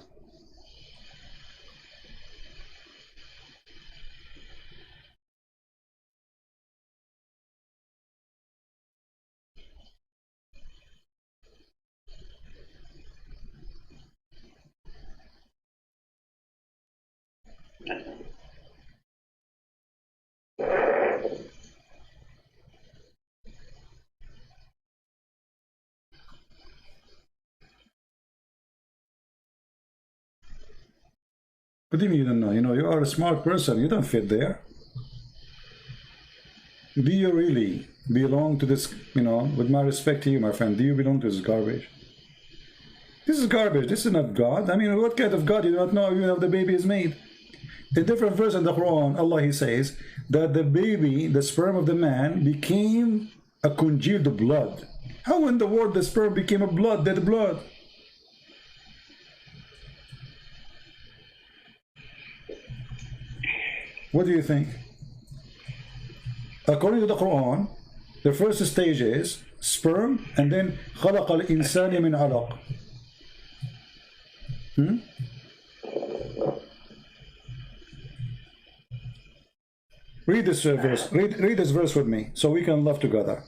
What do you mean you don't know? You know, you are a smart person. You don't fit there. Do you really belong to this, you know, with my respect to you, my friend, do you belong to this garbage? This is garbage. This is not God. I mean, what kind of God you do not know even if the baby is made? A different verse in the Quran, Allah, he says that the baby, the sperm of the man, became a congealed blood. How in the world the sperm became a blood, dead blood? What do you think? According to the Quran, the first stage is sperm, and then خلق الإنسان من علق. Read this verse. Read this verse with me, so we can love together.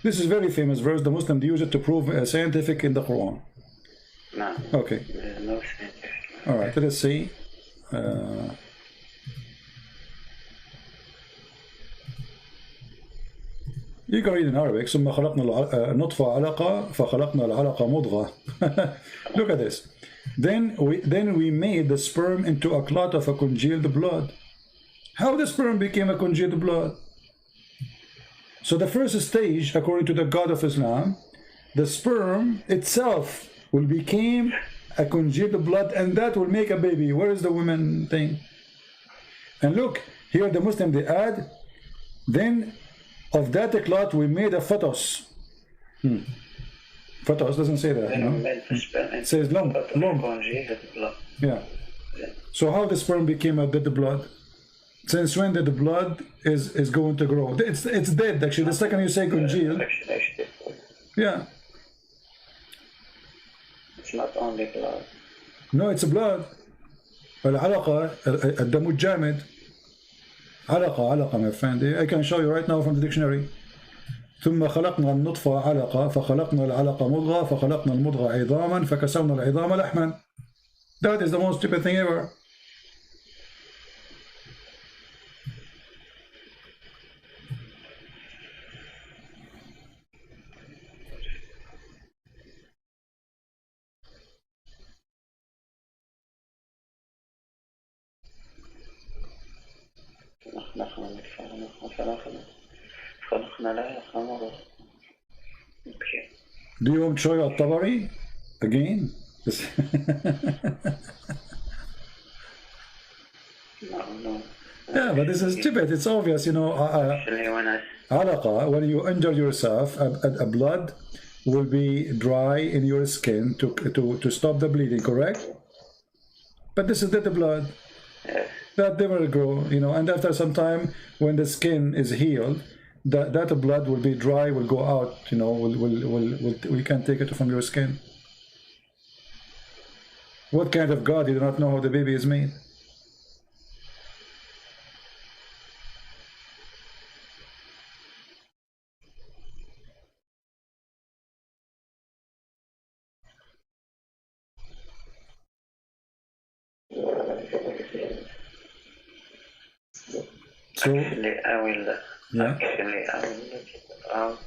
This is a very famous verse. The Muslims use it to prove scientific in the Quran. No. Okay. No scientific. All right. Let us see. You can read in Arabic. ثم خلقنا النطفة علقة فخلقنا العلقة مضغة. Look at this. Then we made the sperm into a clot of a congealed blood. How the sperm became a congealed blood? So the first stage, according to the God of Islam, the sperm itself will become a congealed blood, and that will make a baby. Where is the woman thing? And look, here the Muslim, they add, then of that clot we made a fetus. Fetus doesn't say that, you know? It says lump. Yeah. So how the sperm became a dead blood? Since when did the blood is going to grow? It's dead actually. The second you say congealed. Yeah. It's not only blood. No, it's blood. العلقة الدم الجامد. علقة my friend. I can show you right now from the dictionary. ثم خلقنا النطفة علقة فخلقنا العلقة مضغة فخلقنا المضغة عظاما فكسونا العظام لحما. That is the most stupid thing ever. Do you want to show you At-Tabari again? No. Yeah, but this is stupid. It's obvious, you know. Alaqa, when you injure yourself, a blood will be dry in your skin to stop the bleeding, correct? But this is dead blood. Yes. That never grow, you know, and after some time, when the skin is healed, that blood will be dry, will go out, you know, we can't take it from your skin. What kind of God? You do not know how the baby is made. So actually, I will look it out.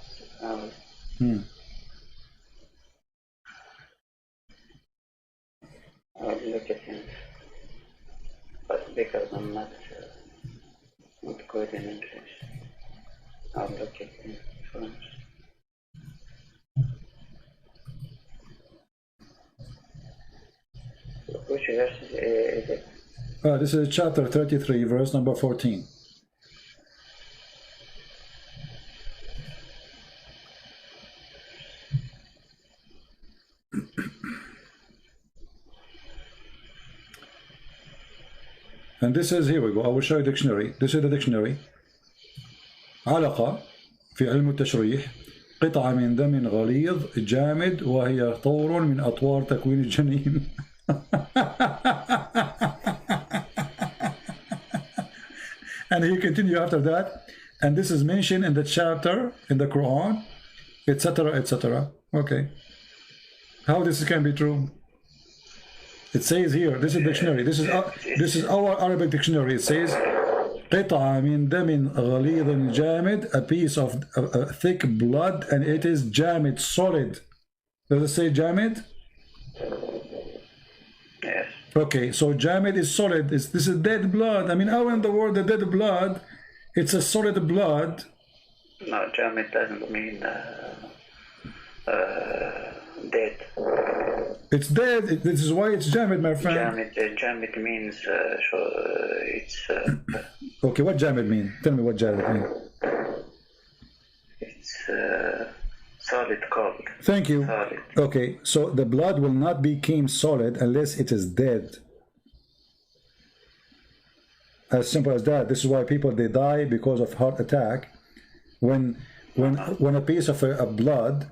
I will look at him, but because I'm not good in English, I'll look at him first. Which verse is it? this is chapter 33, verse number 14. And this is, here we go, I will show you dictionary. This is the dictionary. علقة في علم التشريح قطعة من دم غليظ جامد وهي طور من أطوار تكوين الجنين. And he continue after that, and this is mentioned in the chapter in the Quran, etc., etc. Okay, how this can be true? It says here, this is dictionary, this is our Arabic dictionary. It says قطعة من دم غليظ جامد, a piece of thick blood, and it is جامد, solid. Does it say جامد? Yes. Okay, so jamid is solid. This is dead blood. I mean, how in the world the dead blood? It's a solid blood. No, jamid doesn't mean dead. It's dead. This is why it's jamid, my friend. Jamid means it's. Okay, what jamid mean? Tell me what jamid mean. It's solid cold. Thank you. Solid. Okay, so the blood will not become solid unless it is dead. As simple as that. This is why people, they die because of heart attack. When a piece of blood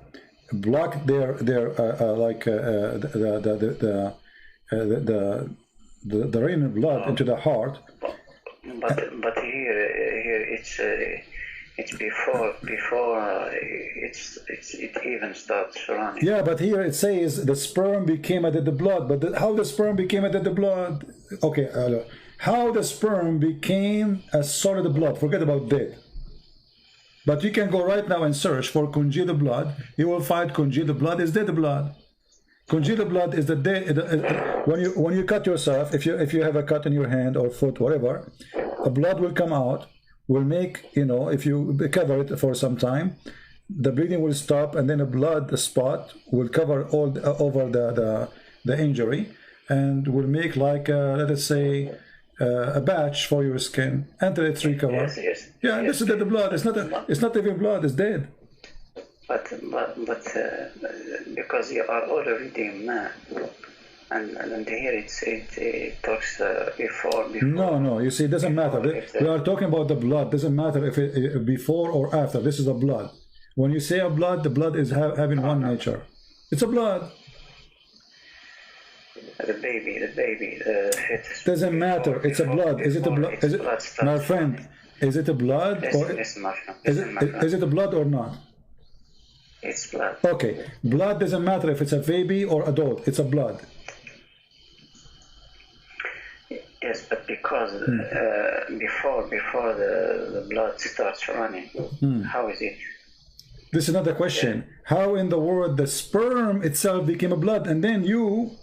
block their like the drain of blood into the heart. But here it's before it even starts running. Yeah, but here it says the sperm became a dead blood. But how the sperm became a dead blood? Okay, how the sperm became a solid blood? Forget about dead. But you can go right now and search for congealed blood. You will find congealed blood is dead blood. Congealed blood is the dead. When you cut yourself, if you have a cut in your hand or foot, whatever, a blood will come out. Will make, you know, if you cover it for some time, the bleeding will stop, and then a blood spot will cover all over the injury, and will make like let us say a batch for your skin until it's recovered. Yes. Yeah, this is dead blood. It's not even blood. It's dead. But because you are already a man, And here it talks before. No, you see, it doesn't matter. We are talking about the blood. Doesn't matter if it before or after. This is a blood. When you say a blood, the blood is having one nature. It's a blood. The baby, the fetus. Doesn't matter. It's a blood. Is it a blood? Is it, my friend? Is it a blood or is it a blood or not? It's blood. Okay, blood doesn't matter if it's a baby or adult. It's a blood. Yes, but because before the blood starts running, how is it? This is not the question. How in the world the sperm itself became a blood, and then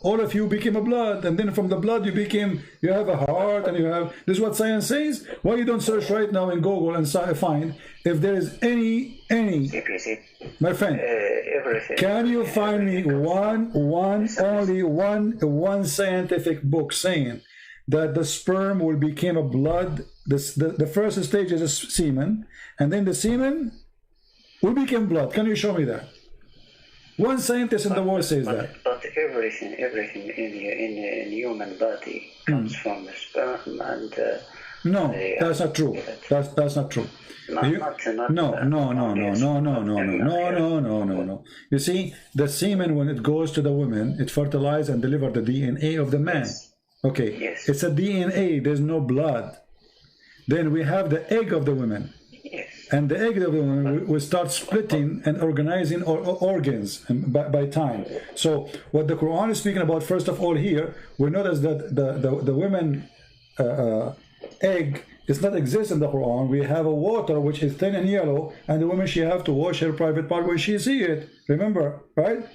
all of you became a blood, and then from the blood you have a heart, and you have. This is what science says. Why you don't search right now in Google and find if there is any my friend? Everything. Can you find me only one scientific book saying that the sperm will become a blood? The first stage is a semen, and then the semen will become blood. Can you show me that? One scientist in the world says that. But everything in human body comes from the sperm and. No, that's not true. That's not true. No. You see, the semen, when it goes to the woman, it fertilizes and delivers the DNA of the man. Okay, yes. It's a DNA. There's no blood. Then we have the egg of the woman. And the egg of the woman will start splitting and organizing organs by time. So what the Quran is speaking about, first of all here, we notice that the women egg does not exist in the Quran. We have a water which is thin and yellow, and the woman, she have to wash her private part when she see it. Remember, right?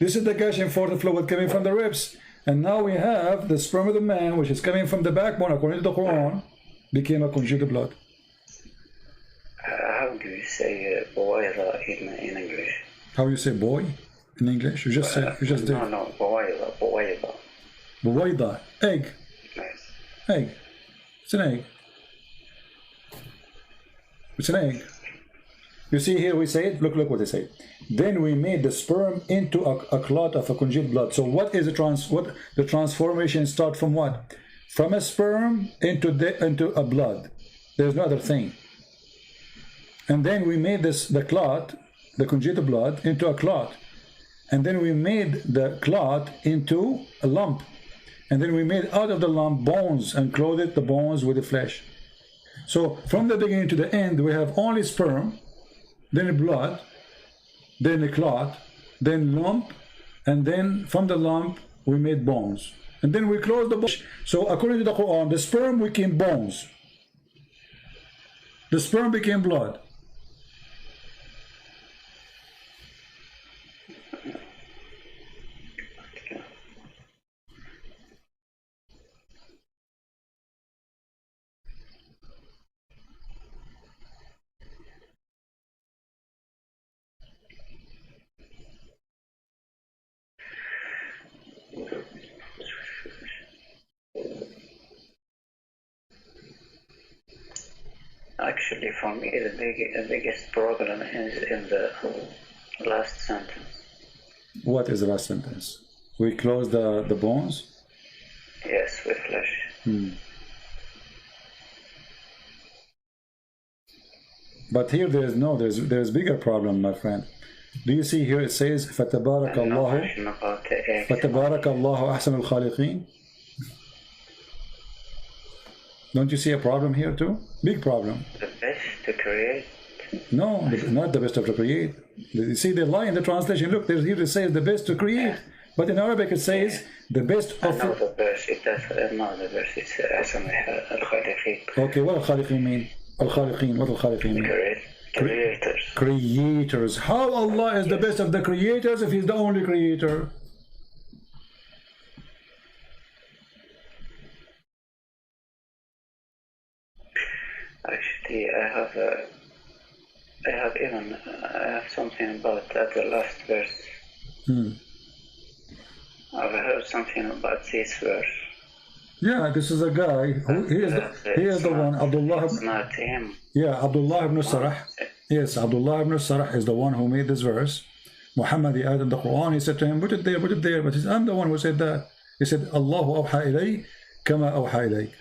This is the gushing forth fluid coming from the ribs. And now we have the sperm of the man, which is coming from the backbone, according to the Quran, became a conjugal blood. How do you say boida in English? How you say boy in English? You just said. You just did. No, boida. Boida, egg. Yes. Egg. It's an egg. It's an egg. You see here we say it. Look what they say. Then we made the sperm into a clot of a congealed blood. So what is the transformation start from what? From a sperm into a blood. There's no other thing. And then we made the clot, the congealed blood, into a clot. And then we made the clot into a lump. And then we made out of the lump bones and clothed the bones with the flesh. So from the beginning to the end, we have only sperm, then blood, then a clot, then lump, and then from the lump we made bones. And then we closed the bones. So according to the Quran, the sperm became bones. The sperm became blood. Actually, for me, the biggest problem is in the last sentence. What is the last sentence? We close the bones? Yes, with flesh. But here there's bigger problem, my friend. Do you see here it says فَتَبَارَكَ اللَّهُ أَحْسَنُ الْخَالِقِينَ? Don't you see a problem here too? Big problem. The best to create? No, not the best of to create. You see the lie in the translation. Look, here it says the best to create. But in Arabic it says the best of... No, the verse, the verse it's أحسن الخالقين. Okay, what al-Khaliqin mean? Al-Khaliqin, what al-Khaliqin mean? Creators. Creators. How Allah is the best of the creators if He's the only creator? Actually, I have something about that, the last verse. I've heard something about this verse. Yeah, this is a guy. He is the one. Abdullah. It's not him. Yeah, Abdullah ibn Sarah. Yes, Abdullah ibn Sarah is the one who made this verse. Muhammad, he added the Quran, he said to him, put it there, put it there. But I'm the one who said that. He said, Allahu awha ilayk kama awha ilayk.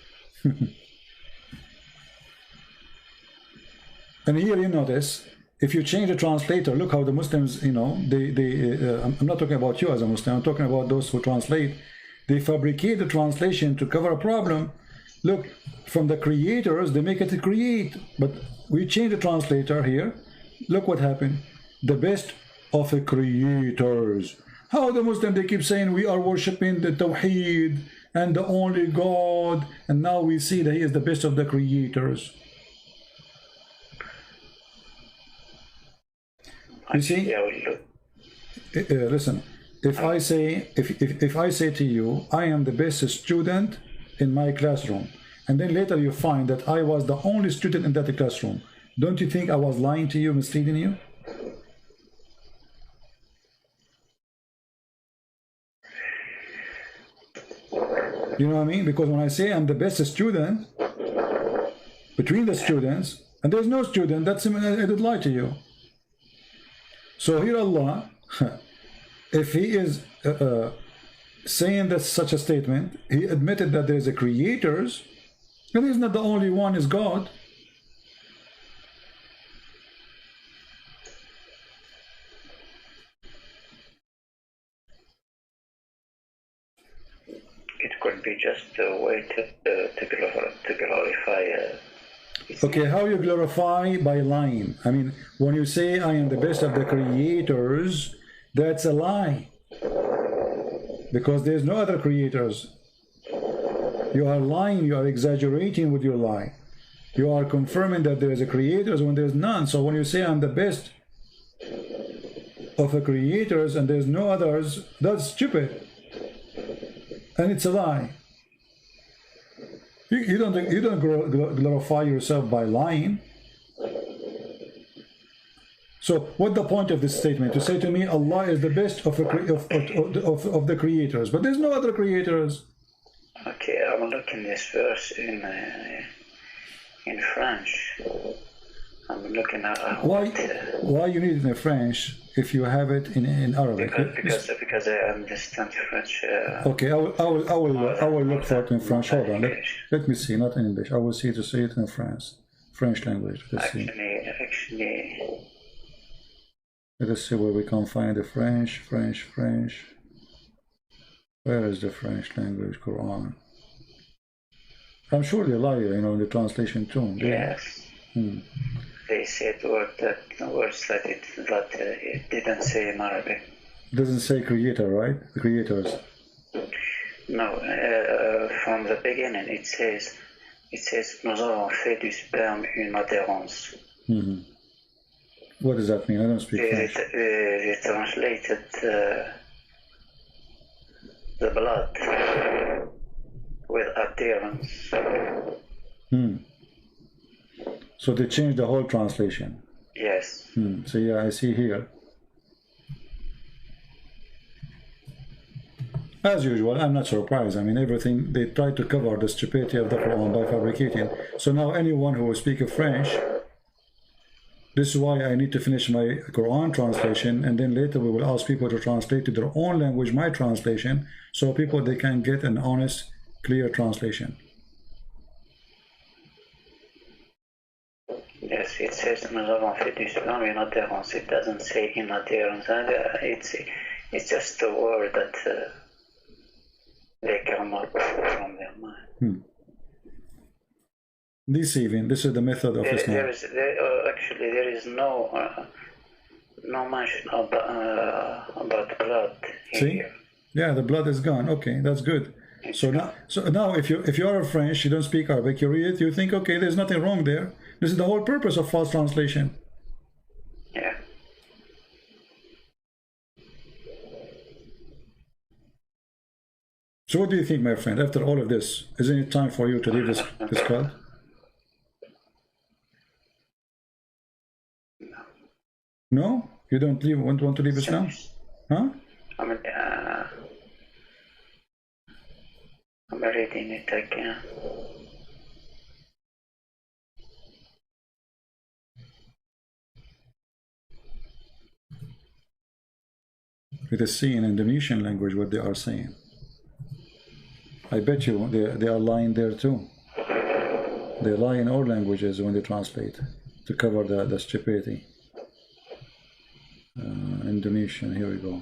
And here you notice, if you change the translator, look how the Muslims, you know, I'm not talking about you as a Muslim, I'm talking about those who translate. They fabricate the translation to cover a problem. Look, from the creators, they make it to create. But we change the translator here. Look what happened. The best of the creators. How the Muslim, they keep saying we are worshipping the Tawheed and the only God. And now we see that he is the best of the creators. You see, listen, if I say to you, I am the best student in my classroom, and then later you find that I was the only student in that classroom, don't you think I was lying to you, misleading you? You know what I mean? Because when I say I'm the best student between the students, and there's no student, that's I did lie to you. So here Allah, if he is saying that such a statement, he admitted that there is a creators, and he's not the only one, is God. It could be just a way to glorify. Okay, how you glorify? By lying. I mean, when you say I am the best of the creators, that's a lie. Because there's no other creators. You are lying, you are exaggerating with your lie. You are confirming that there is a creators when there's none. So when you say I'm the best of the creators and there's no others, that's stupid. And it's a lie. You don't glorify yourself by lying. So what's the point of this statement? To say to me Allah is the best of the creators, but there's no other creators. Okay, I'm looking this verse in French. I'm looking at why you need it in French if you have it in Arabic? Because I understand French. Okay, I will look for it in French. Hold on, let me see, not in English. I will see to see it in French language. Actually. Let us see where we can find the French. Where is the French language Quran? I'm sure they lie, you know, in the translation too. Yes. They said words that it didn't say in Arabic. It doesn't say creator, right? The creators. No, from the beginning it says nous avons fait du sperme une adhérence. What does that mean? I don't speak French. They translated the blood with adherence. So they changed the whole translation. Yes. So yeah, I see here. As usual, I'm not surprised. I mean, everything, they try to cover the stupidity of the Quran by fabricating. So now anyone who will speak French, this is why I need to finish my Quran translation, and then later we will ask people to translate to their own language, my translation, so people, they can get an honest, clear translation. Yes, it says nous avons fait du sperme une adhérence. It doesn't say in adhérence. It's just a word that they come up from their mind. Deceiving. This is the method of Islam. Actually, there is no mention about blood here. Yeah, the blood is gone. Okay, that's good. So now, if you are a French, you don't speak Arabic, you read it, you think, okay, there's nothing wrong there. This is the whole purpose of false translation. Yeah. So what do you think, my friend? After all of this, isn't it time for you to leave this cult? No? You don't want to leave Islam? Huh? I'm reading it again. It is C in Indonesian language what they are saying. I bet you they are lying there too. They lie in all languages when they translate to cover the stupidity. Indonesian, here we go.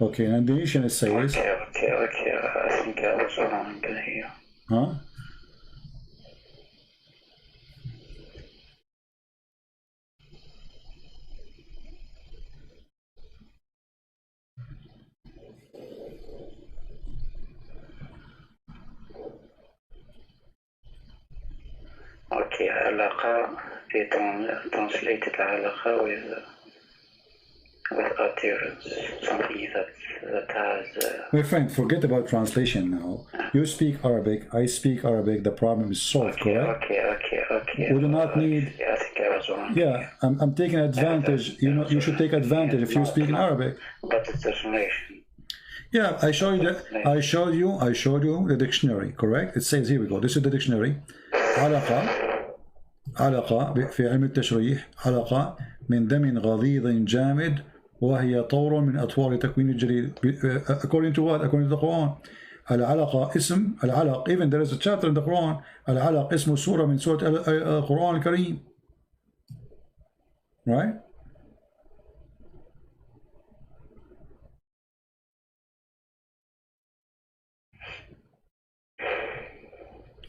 Okay, in Indonesian it says... Okay, I think I was wrong here. Huh? Okay, علاقة في translated علاقة with utterance, something that has... My friend, forget about translation now. You speak Arabic, I speak Arabic, the problem is solved, correct? Okay. We do not need... Yeah, I think I was wrong. Yeah, I'm taking advantage. You know, you should take advantage if you speak in Arabic. But it's translation. Yeah, I showed you the dictionary, correct? It says, here we go, this is the dictionary. علاقة في علم التشريح علاقة من دم غليظ جامد وهي طور من أطوار تكوين الجليد. According to what? According to the Quran. العلقة اسم العلق, even there is a chapter in the Quran, العلق اسم سورة من سورة القرآن الكريم. Right?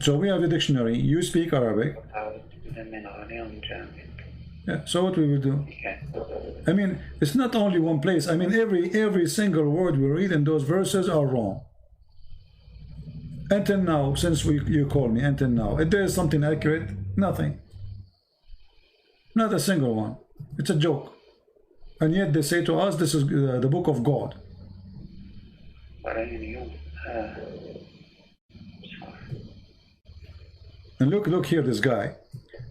So we have the dictionary. You speak Arabic. Yeah, so what we will do? I mean, it's not only one place. I mean, every single word we read in those verses are wrong. Until now, since you call me, until now, if there is something accurate, nothing. Not a single one. It's a joke. And yet they say to us, this is the book of God. And look here, this guy.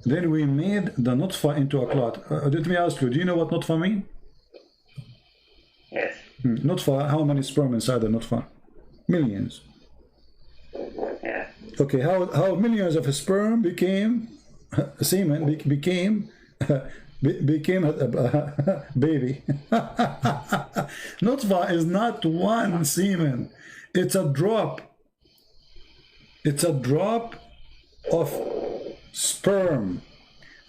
Then we made the nutfa into a clot. Let me ask you, do you know what nutfa mean? Yes. Nutfa, how many sperm inside the nutfa? Millions. Yeah. Okay, how millions of sperm became semen, became a baby. Nutfa is not one semen. It's a drop. It's a drop of sperm,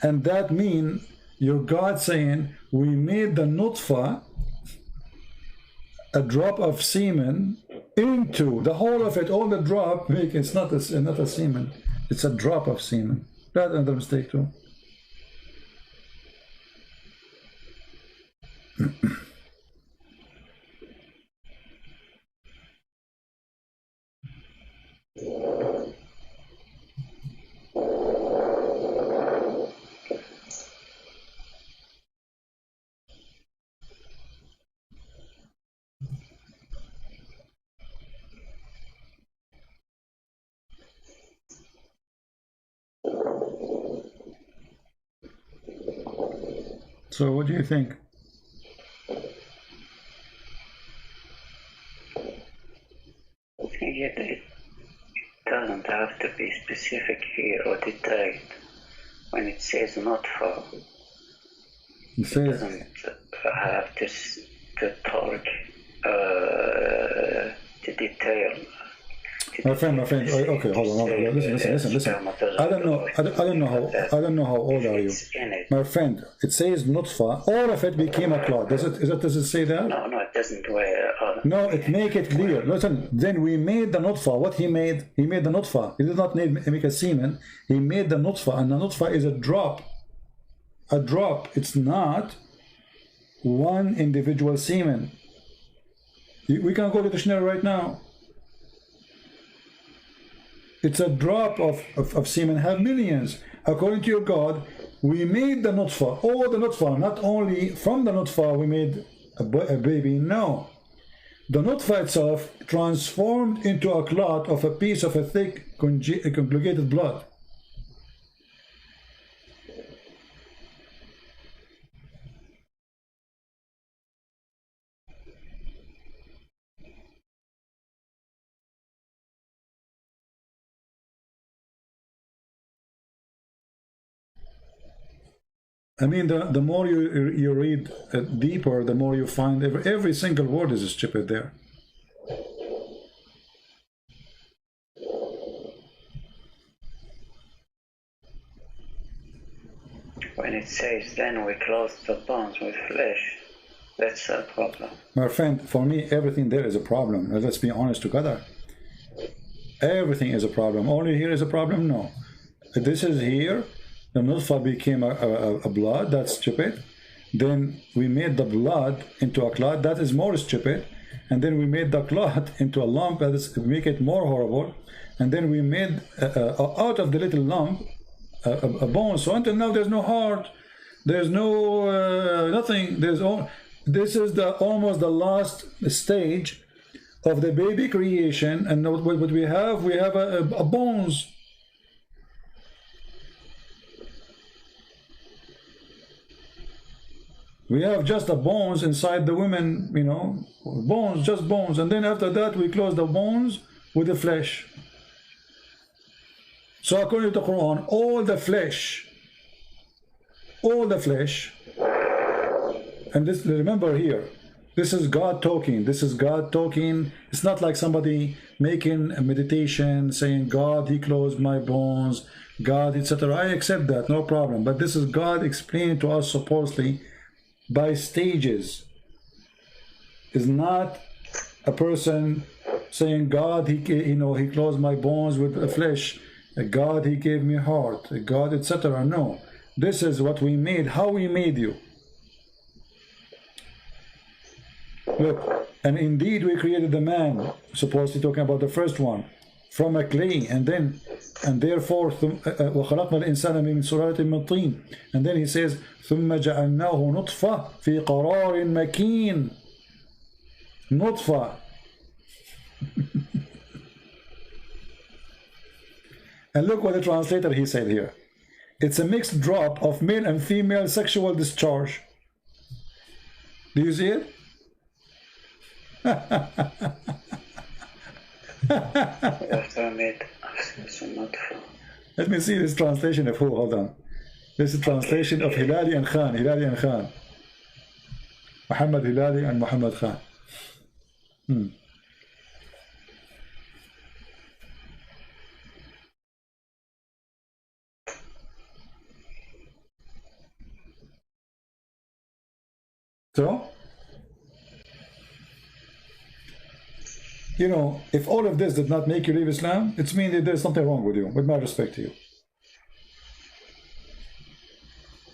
and that means your God saying we made the nutfa, a drop of semen, into the whole of it, all the drop, make it's not a semen, it's a drop of semen. That's another mistake too. So what do you think? It doesn't have to be specific here or detailed. When it says not for, it doesn't have to talk to detail. My friend, okay, hold on. Listen. I don't know how old are you, my friend. It says nutfa. All of it became a clot. Does it say that? No, it doesn't. No, it make it clear. Listen. Then we made the nutfa. What he made? He made the nutfa. He did not make a semen. He made the nutfa, and the nutfa is a drop. A drop. It's not one individual semen. We can go to the dictionary right now. It's a drop of semen, have millions. According to your God, we made the nutfa, all the nutfa, not only from the nutfa we made a baby, no. The nutfa itself transformed into a clot of a piece of a thick, conjugated blood. I mean, the more you read deeper, the more you find every single word is stupid there. When it says, then we clothe the bones with flesh, that's a problem. My friend, for me, everything there is a problem. Let's be honest together. Everything is a problem. Only here is a problem? No. This is here. The nutfa became a blood. That's stupid. Then we made the blood into a clot. That is more stupid. And then we made the clot into a lump. That is make it more horrible. And then we made out of the little lump a bone. So until now there's no heart. There's no nothing. This is almost the last stage of the baby creation. And what we have a bones. We have just the bones inside the women, you know, bones, just bones. And then after that, we close the bones with the flesh. So according to the Quran, all the flesh, and this, remember here, this is God talking. This is God talking. It's not like somebody making a meditation, saying, God, he closed my bones, God, etc. I accept that, no problem. But this is God explaining to us supposedly by stages. Is not a person saying, God, he closed my bones with the flesh, God, he gave me heart, God, etc. No, this is what we made, how we made you. Look, and indeed we created the man, supposedly talking about the first one, from a clay, and therefore وخلقنا الإنسان من سلالة من طين, and then he says ثم جعلناه نطفة في قرار مكين. نطفة. And look what the translator he said here. It's a mixed drop of male and female sexual discharge. Do you see it? Let me see this translation of who. Hold on. This is translation of Hilali and Khan. Hilali and Khan. Muhammad Hilali and Muhammad Khan. So, you know, if all of this did not make you leave Islam, it means that there's something wrong with you, with my respect to you.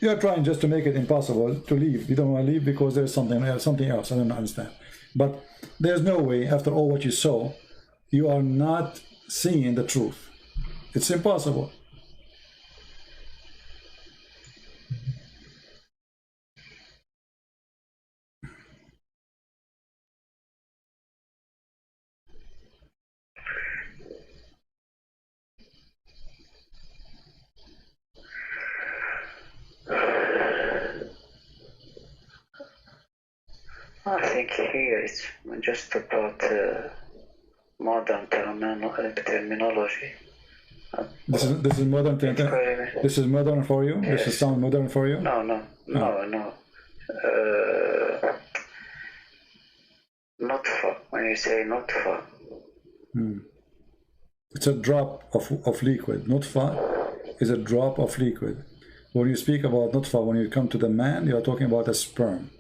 You're trying just to make it impossible to leave. You don't want to leave because there's something else. I don't understand. But there's no way, after all what you saw, you are not seeing the truth. It's impossible. I think here it's just about modern terminology. This is modern. This is modern for you. Yes. This is sound modern for you. No. Nutfa. When you say nutfa, it's a drop of liquid. Nutfa is a drop of liquid. When you speak about nutfa, when you come to the man, you are talking about a sperm.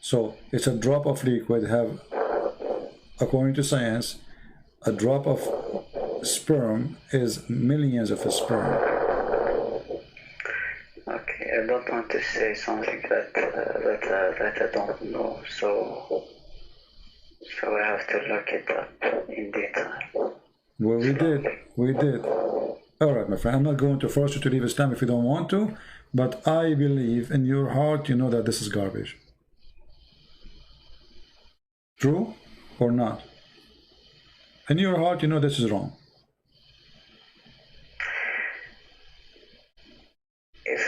So it's a drop of liquid. Have, according to science, a drop of sperm is millions of sperm. Okay, I don't want to say something that I don't know, so I have to look it up in detail. Well, we did. All right, my friend, I'm not going to force you to leave Islam if you don't want to, but I believe in your heart you know that this is garbage. True or not? In your heart you know this is wrong. If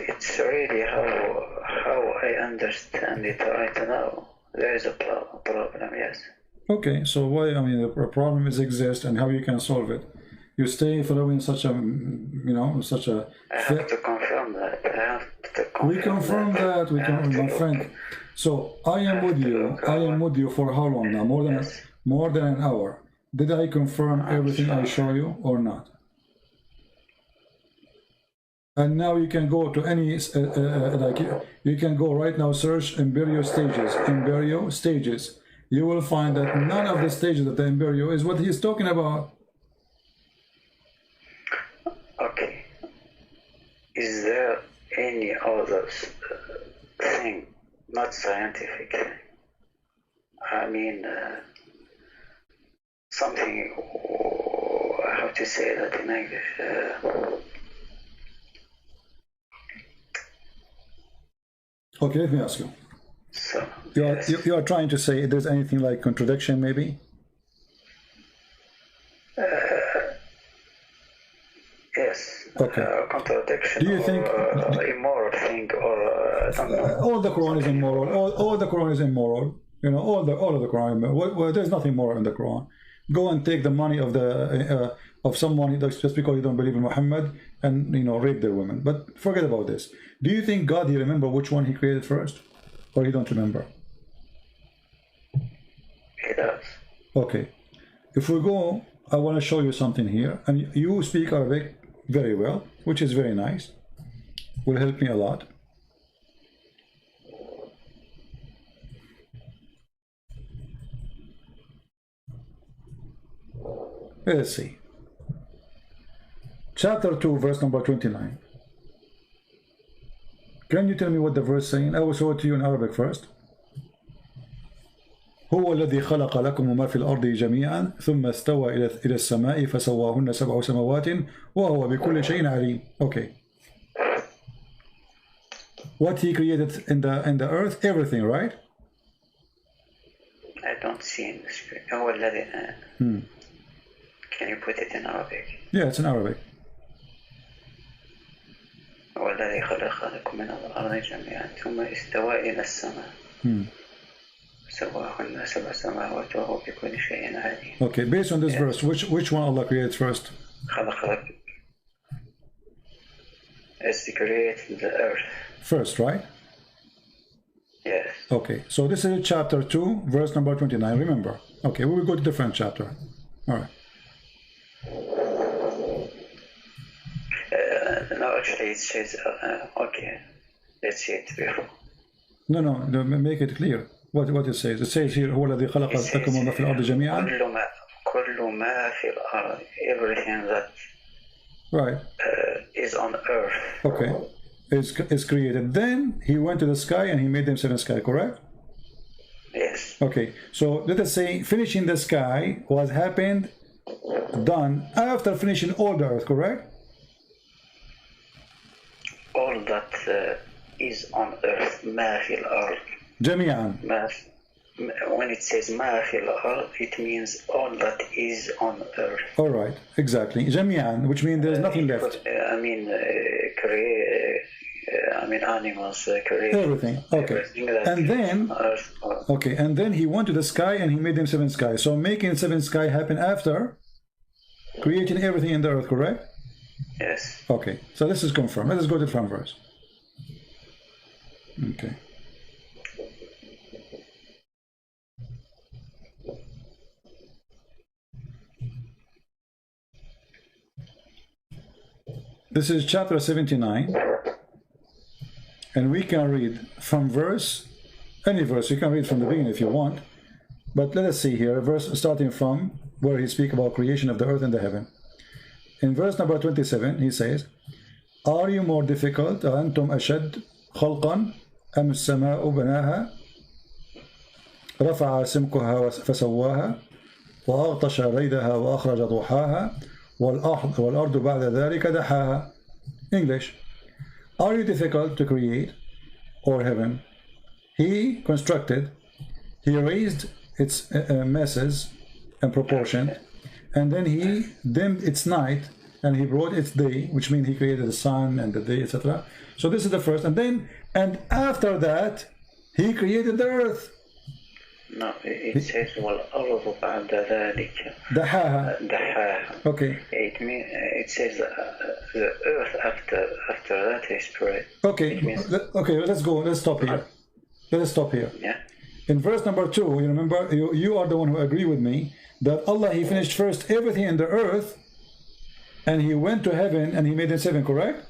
it's really how I understand it right now, there is a problem, yes. Okay, so why? I mean, the problem exists, and how you can solve it? you stay following such a, you know, such a... I have to confirm that. I have to confirm We confirm that, we can, my friend. So I am with you. I am with you for how long now? More than an hour. Did I confirm everything I show you or not? And now you can go to any, like you can go right now, search embryo stages. Embryo stages. You will find that none of the stages of the embryo is what he's talking about. Okay. Is there any other thing, not scientific, I mean, something, how to say that in English? Okay, let me ask you. So, You are trying to say if there's anything like contradiction, maybe? yes. Okay. Contradiction. Do you think immoral thing, or I don't know. All the Quran is immoral? All the Quran is immoral. You know, all of the Quran. Well, there's nothing moral in the Quran. Go and take the money of the of someone just because you don't believe in Muhammad, and you know, rape their women. But forget about this. Do you think God, he remember which one he created first, or he don't remember? He does. Okay. If we go, I want to show you something here, and you speak Arabic very well, which is very nice. Will help me a lot. Let's see. Chapter 2, verse number 29. Can you tell me what the verse saying? I will show it to you in Arabic first. هو الذي خلق لكم ما في الأرض جميعا ثم استوى إلى السماء فسواهن سبع سماوات وهو بكل شيء عليم. Okay. What he created in the earth, everything, right? I don't see in the screen. هو الذي. Can you put it in Arabic? Yeah, it's in Arabic. هو الذي خلق لكم من الأرض جميعا ثم استوى إلى السماء. سواهن سبع سماوات وهو بكل شيء عليم. Okay, based on this verse, which one Allah creates first? خلق لك is to create the earth. First, right? Yes. Okay, so this is chapter 2, verse number 29. Remember. Okay, we will go to different chapter. All right. No, actually it says, okay, let's see it before. No, make it clear. What it says? It says here, هو الذي خلق لكم ما في الأرض جميعا. كل ما في الأرض, everything that right is on earth. Okay, is created. Then he went to the sky and he made them seven sky. Correct? Yes. Okay, so let us say finishing the sky was happened, done after finishing all the earth. Correct? All that is on earth, ما في الأرض. جميعا. When it says ما في الأرض, it means all that is on earth. All right, exactly. جميعا, which means there's nothing left. I mean, animals, everything. Okay. Everything and then, earth, okay, and then he went to the sky and he made them seven skies. So making seven sky happen after creating everything in the earth, correct? Yes. Okay, so this is confirmed. Let us go to the front verse. Okay. This is chapter 79, and we can read from verse, any verse, you can read from the beginning if you want, but let us see here, a verse starting from where he speaks about creation of the earth and the heaven. In verse number 27, he says, Are you more difficult, أَأَنْتُمْ أَشَدْ خَلْقًا أَمِ السَّمَاءُ بَنَاهَا رَفَعَ سِمْكُهَا فَسَوَّاهَا وَأَغْطَشَ لَيْلَهَا وَأَخْرَجَ ضُحَاهَا وَالْأَرْضُ بَعْدَ ذَلِكَ دَحَاهَا. English. Are you difficult to create, or heaven? He constructed, he raised its masses and proportion, and then he dimmed its night, and he brought its day, which means he created the sun and the day, etc. So this is the first, and after that, he created the earth. No, it says والأرض بعد ذلك دحاها. دحاها. Okay. It says the earth after that is spread. Okay. Okay. Let's go. Let's stop here. Let us stop here. Yeah. In verse number 2, you remember, you are the one who agree with me that Allah, He finished first everything in the earth, and He went to heaven and He made it 7, correct?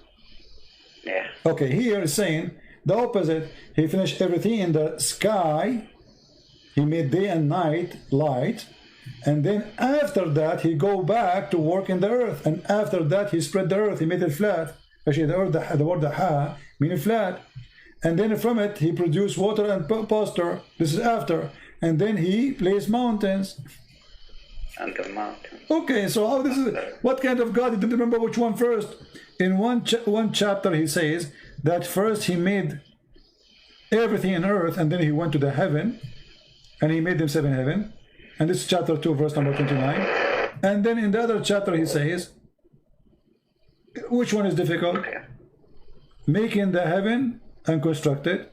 Yeah. Okay. Here is saying the opposite. He finished everything in the sky. He made day and night light, and then after that he go back to work in the earth, and after that he spread the earth. He made it flat. Actually, the earth, the word ha meaning flat, and then from it he produced water and pasture. This is after, and then he placed mountains. And the mountain. Okay, so how this is? What kind of God? You didn't remember which one first? In one chapter he says that first he made everything in earth, and then he went to the heaven. And he made them 7 heaven. And this is chapter 2, verse number 29. And then in the other chapter he says, which one is difficult? Okay. Making the heaven and construct it.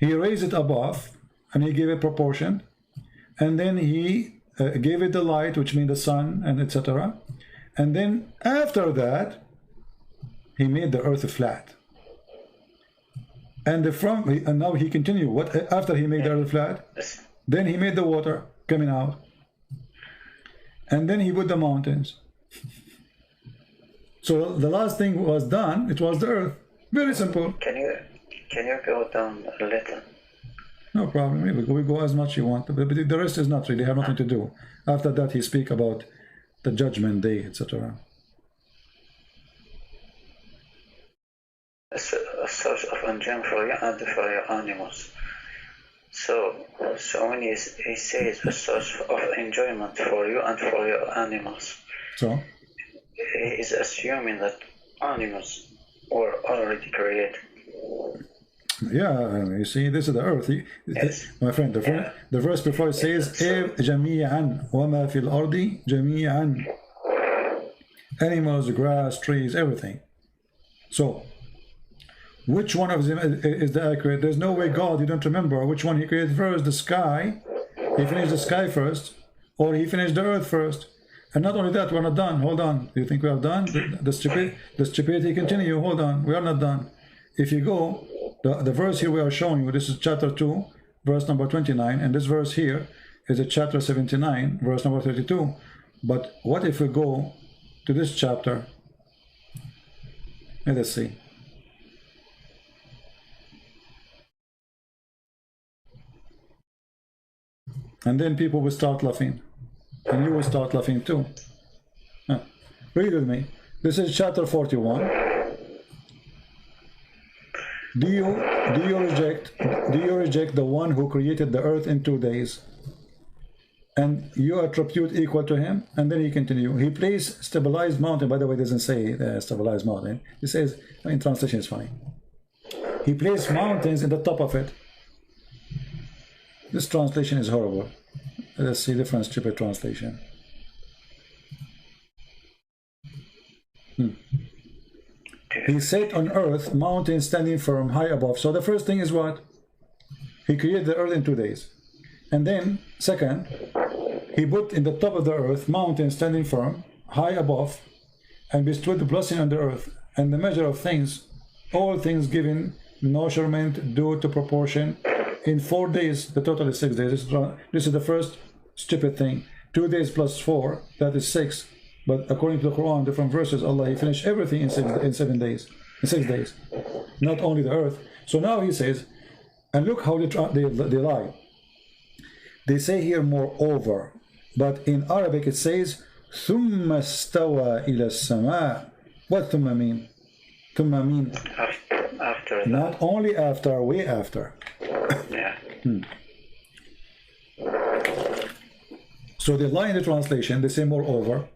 He raised it above, and he gave it proportion. And then he gave it the light, which means the sun, and etc. And then after that, he made the earth flat. And now he continued. What after he made the earth flat? Then he made the water coming out, and then he put the mountains. So the last thing was done, it was the earth. Very simple. Can you go down a little? No problem. We go as much you want, but the rest is not really, have nothing to do. After that he speak about the judgment day, etc. A source of enjoyment for you and for your animals. So when he says a source of enjoyment for you and for your animals, so he is assuming that animals were already created. Yeah, you see, this is the earth. Yes. My friend, the verse before it says, جَمِيعًا وَمَا فِي الْأَرْضِ جَمِيعًا. Animals, grass, trees, everything. So, which one of them is the accurate? There's no way God, you don't remember which one he created first, the sky. He finished the sky first, or he finished the earth first. And not only that, we're not done. Hold on. Do you think we are done? The stupidity continue. Hold on. We are not done. If you go, the verse here we are showing you, this is chapter 2, verse number 29, and this verse here is a chapter 79, verse number 32. But what if we go to this chapter? Let us see. And then people will start laughing. And you will start laughing too. Read with me. This is chapter 41. Do you reject the one who created the earth in 2 days? And you attribute equal to him? And then he continue. He placed stabilized mountain. By the way, it doesn't say stabilized mountain. It says, in translation is fine. He placed mountains in the top of it. This translation is horrible. Let's see different stupid translation. He set on earth mountains standing firm high above. So the first thing is what? He created the earth in 2 days. And then, second, he put in the top of the earth mountains standing firm, high above, and bestowed the blessing on the earth, and the measure of things, all things given, measurement due to proportion, in 4 days. The total is 6 days. This is the first stupid thing. 2 days plus 4, that is 6. But according to the Quran, different verses, Allah, He finished everything in 7 days, in 6 days, not only the earth. So now He says, and look how they lie. They say here moreover, but in Arabic it says ثُمَّ اسْتَوَى إِلَى السَّمَاءِ. What ثُمَّ mean? ثُمَّ mean after not only after, way after. Yeah. So they lie in the translation, they say moreover.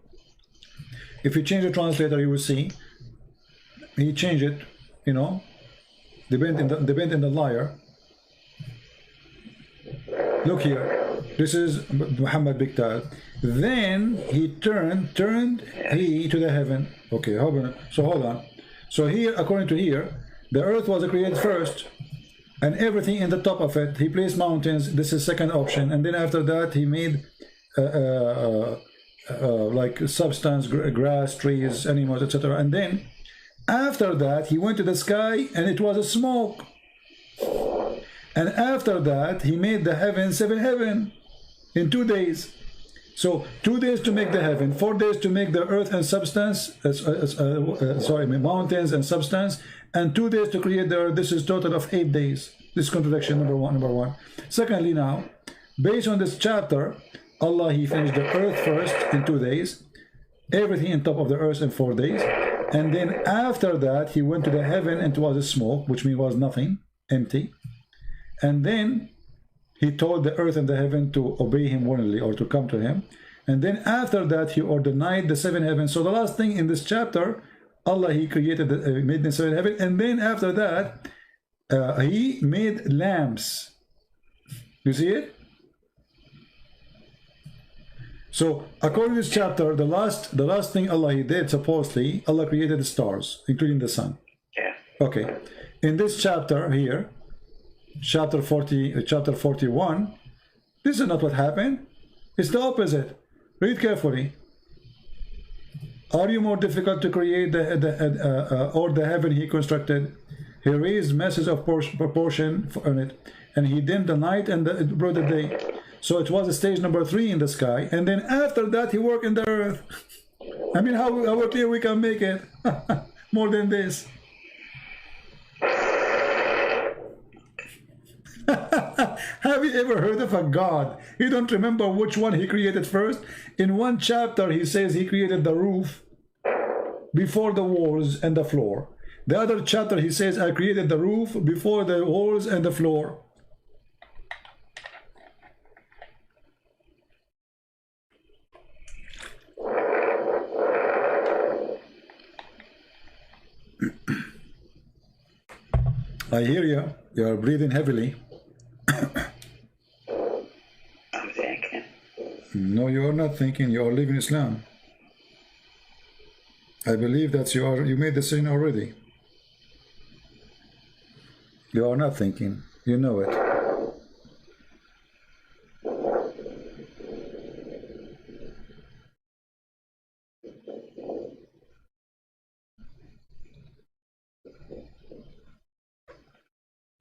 If you change the translator, you will see he changed it, you know, the bend in the liar. Look here, this is Muhammad Biktal. Then he turned he to the heaven. Okay, so hold on. So here, according to here, the earth was created first, and everything in the top of it. He placed mountains. This is second option. And then after that, he made like substance, grass, trees, animals, etc. And then after that, he went to the sky, and it was a smoke. And after that, he made the heaven, 7 heaven in 2 days. So 2 days to make the heaven, 4 days to make the earth and substance, mountains and substance, and 2 days to create the earth. This is total of 8 days. This is contradiction number one. Secondly, now, based on this chapter, Allah, he finished the earth first in 2 days, everything on top of the earth in 4 days, and then after that, he went to the heaven, and it was a smoke, which means was nothing, empty. And then he told the earth and the heaven to obey him willingly, or to come to him. And then after that, he ordained the 7 heavens. So the last thing in this chapter, Allah, he created, made the 7 heavens. And then after that, he made lamps. You see it? So according to this chapter, the last thing Allah, he did, supposedly, Allah created the stars, including the sun. Yeah. Okay. In this chapter here, chapter 41, this is not what happened. It's the opposite. Read carefully. Are you more difficult to create or the heaven he constructed? He raised masses of proportion on it, and he dimmed the night and brought the day. So it was stage number 3 in the sky, and then after that he worked in the earth. I mean, how clear we can make it? More than this. Have you ever heard of a God? You don't remember which one he created first? In one chapter he says he created the roof before the walls and the floor. The other chapter he says I created the roof before the walls and the floor. I hear you. You are breathing heavily. I'm thinking. No, you are not thinking. You are living Islam. I believe that you made the sin already. You are not thinking. You know it.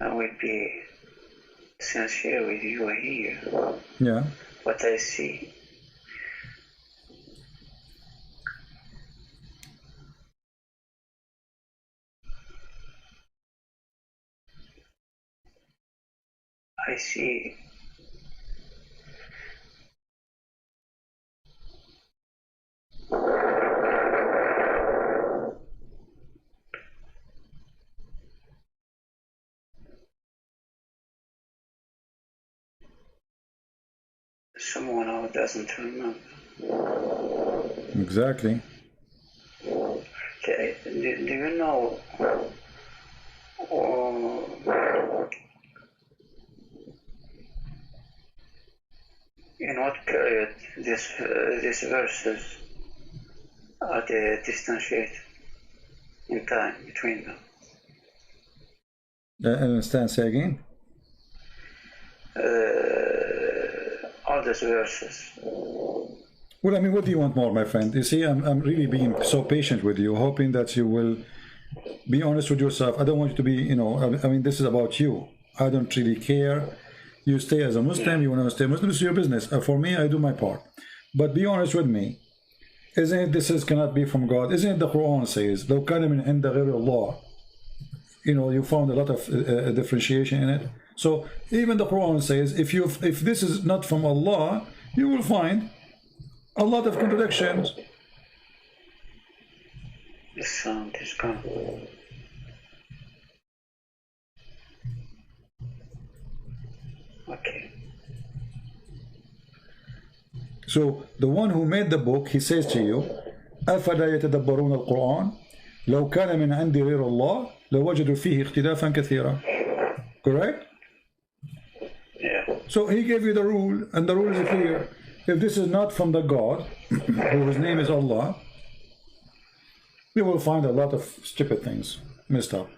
I will be sincere with you here. Yeah. What I see. I see someone who doesn't remember. Exactly. Okay. Do you know in what period these verses are they distantiated in time between them? I understand. Say again. All these verses. Well, I mean, what do you want more, my friend? You see, I'm really being so patient with you, hoping that you will be honest with yourself. I don't want you to be, you know, I mean, this is about you. I don't really care. You stay as a Muslim, you want to stay Muslim, it's your business. For me, I do my part. But be honest with me. Isn't it this cannot be from God? Isn't it the Quran says, لو كان من عند غير الله? You know, you found a lot of differentiation in it. So even the Quran says, if this is not from Allah, you will find a lot of contradictions. The sound is gone. Okay. So the one who made the book, he says to you, أفلا يتدبرون القرآن لو كان من عند غير الله لوجدوا فيه اختلافا كثيرا. Correct? Yeah. So he gave you the rule, and the rule is clear. If this is not from the God, whose name is Allah, you will find a lot of stupid things messed up.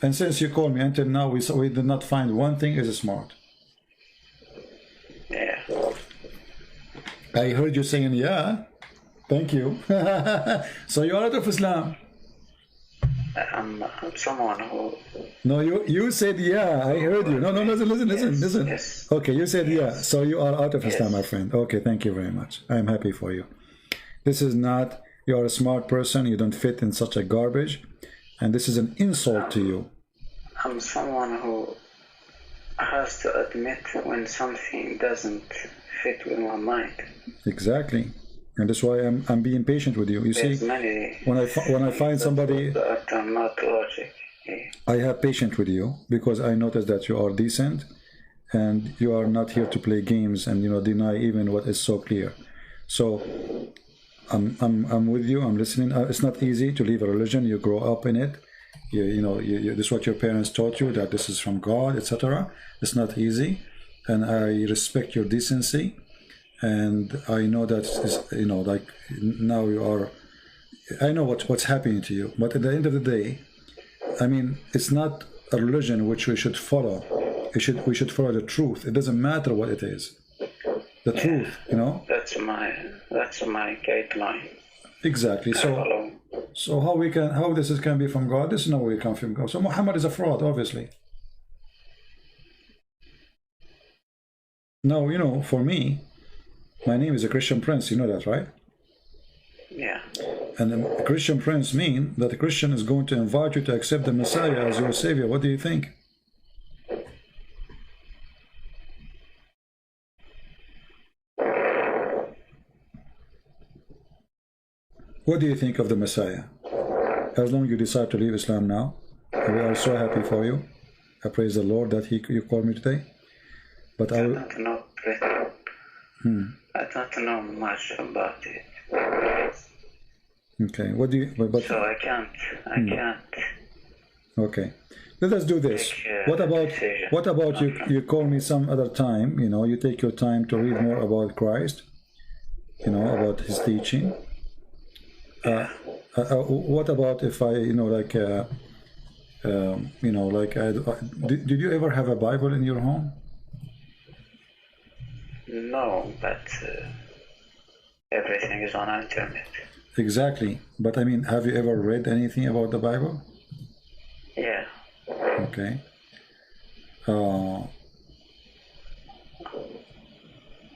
And since you called me, until now, we did not find one thing is smart. Yeah. I heard you saying, yeah. Thank you. So you are out of Islam. I'm someone who... No, you said yeah. I heard you. No, listen. Yes. Okay, you said yeah. So you are out of Islam, Yes. my friend. Okay, thank you very much. I'm happy for you. This is not, you are a smart person. You don't fit in such a garbage. And this is an insult to you. I'm someone who has to admit when something doesn't fit with my mind. Exactly. And that's why I'm being patient with you. You There's see, many when I find somebody, that are not logic. Yeah. I have patience with you because I notice that you are decent and you are not here to play games and deny even what is so clear. So I'm with you. I'm listening. It's not easy to leave a religion. You grow up in it. This is what your parents taught you, that this is from God, etc. It's not easy, and I respect your decency. And I know that like now you are. I know what's happening to you, but at the end of the day, I mean, it's not a religion which we should follow. We should follow the truth. It doesn't matter what it is. The truth, That's my guideline. Exactly. So how this can be from God? This is no way it comes from God. So Muhammad is a fraud, obviously. Now, for me, my name is a Christian prince. You know that, right? Yeah. And a Christian prince means that a Christian is going to invite you to accept the Messiah as your savior. What do you think? What do you think of the Messiah? As long as you decide to leave Islam now, we are so happy for you. I praise the Lord that you called me today. But I don't know. I don't know much about it. Okay. What do you? So I can't. Okay. Let us do this. What about you call me some other time? You take your time to read more about Christ. About his teaching. What about if I, did you ever have a Bible in your home? No, but everything is on the internet. Exactly. But I mean, have you ever read anything about the Bible? Yeah. Okay.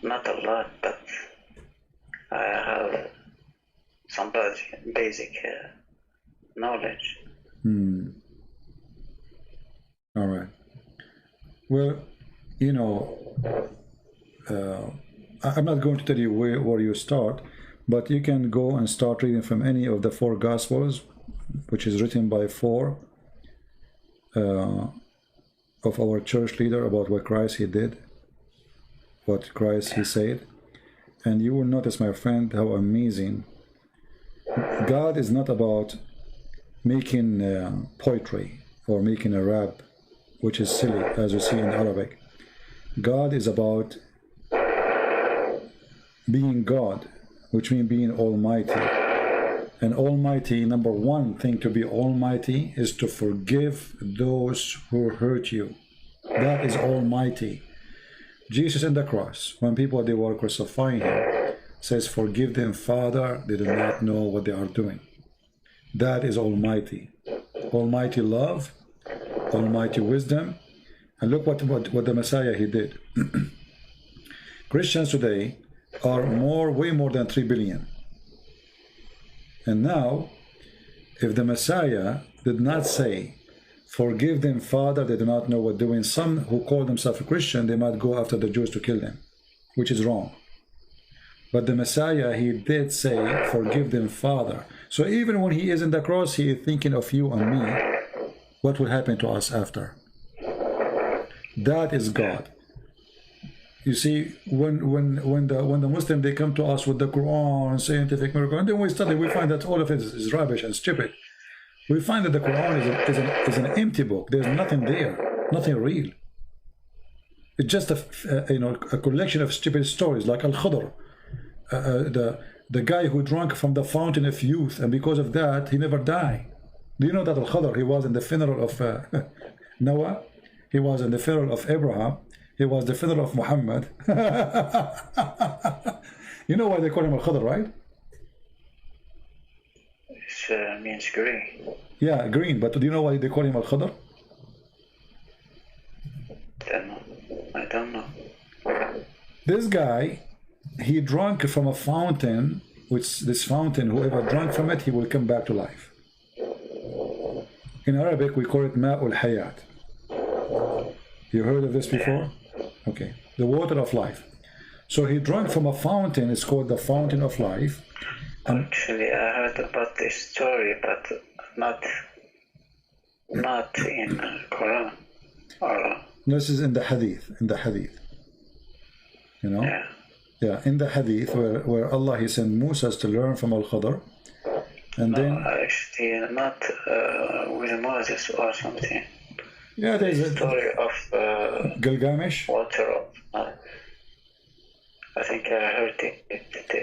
Not a lot, but I have some basic knowledge. All right. Well, I'm not going to tell you where you start, but you can go and start reading from any of the 4 Gospels, which is written by 4 of our church leader about what Christ he did, what Christ he said, and you will notice, my friend, how amazing. God is not about making poetry or making a rap, which is silly, as you see in Arabic. God is about being God, which means being almighty. And almighty, number one thing to be almighty is to forgive those who hurt you. That is almighty. Jesus in the cross, when they were crucifying him, says, "Forgive them, Father, they do not know what they are doing." That is almighty. Almighty love, almighty wisdom. And look what the Messiah he did. Christians today are way more than 3 billion. And now, if the Messiah did not say, "Forgive them, Father, they do not know what doing," some who call themselves a Christian, they might go after the Jews to kill them, which is wrong. But the Messiah, he did say, "Forgive them, Father." So even when he is in the cross, he is thinking of you and me. What will happen to us after? That is God. You see, when the Muslim, they come to us with the Quran and scientific miracle, and then we study, we find that all of it is rubbish and stupid. We find that the Quran is an empty book. There's nothing there, nothing real. It's just a collection of stupid stories, like Al-Khudr, the guy who drank from the fountain of youth, and because of that he never died. Do you know that Al-Khadr, he was in the funeral of Noah? He was in the funeral of Abraham. He was the funeral of Muhammad. You know why they call him Al-Khadr, right? It means green. Yeah, green. But do you know why they call him Al-Khadr? I don't know. This guy, he drank from a fountain, which this fountain, whoever drank from it, he will come back to life. In Arabic, we call it Ma'ul Hayat. You heard of this before? Okay. The water of life. So he drank from a fountain, it's called the fountain of life. Actually, I heard about this story, but not in Quran. Or, this is in the Hadith, You know? yeah. Yeah, in the Hadith where Allah, he sent Musa to learn from Al-Khadr. And no, then... actually, not with Moses or something. Yeah, there's a story of Gilgamesh. Water of... I think I heard it.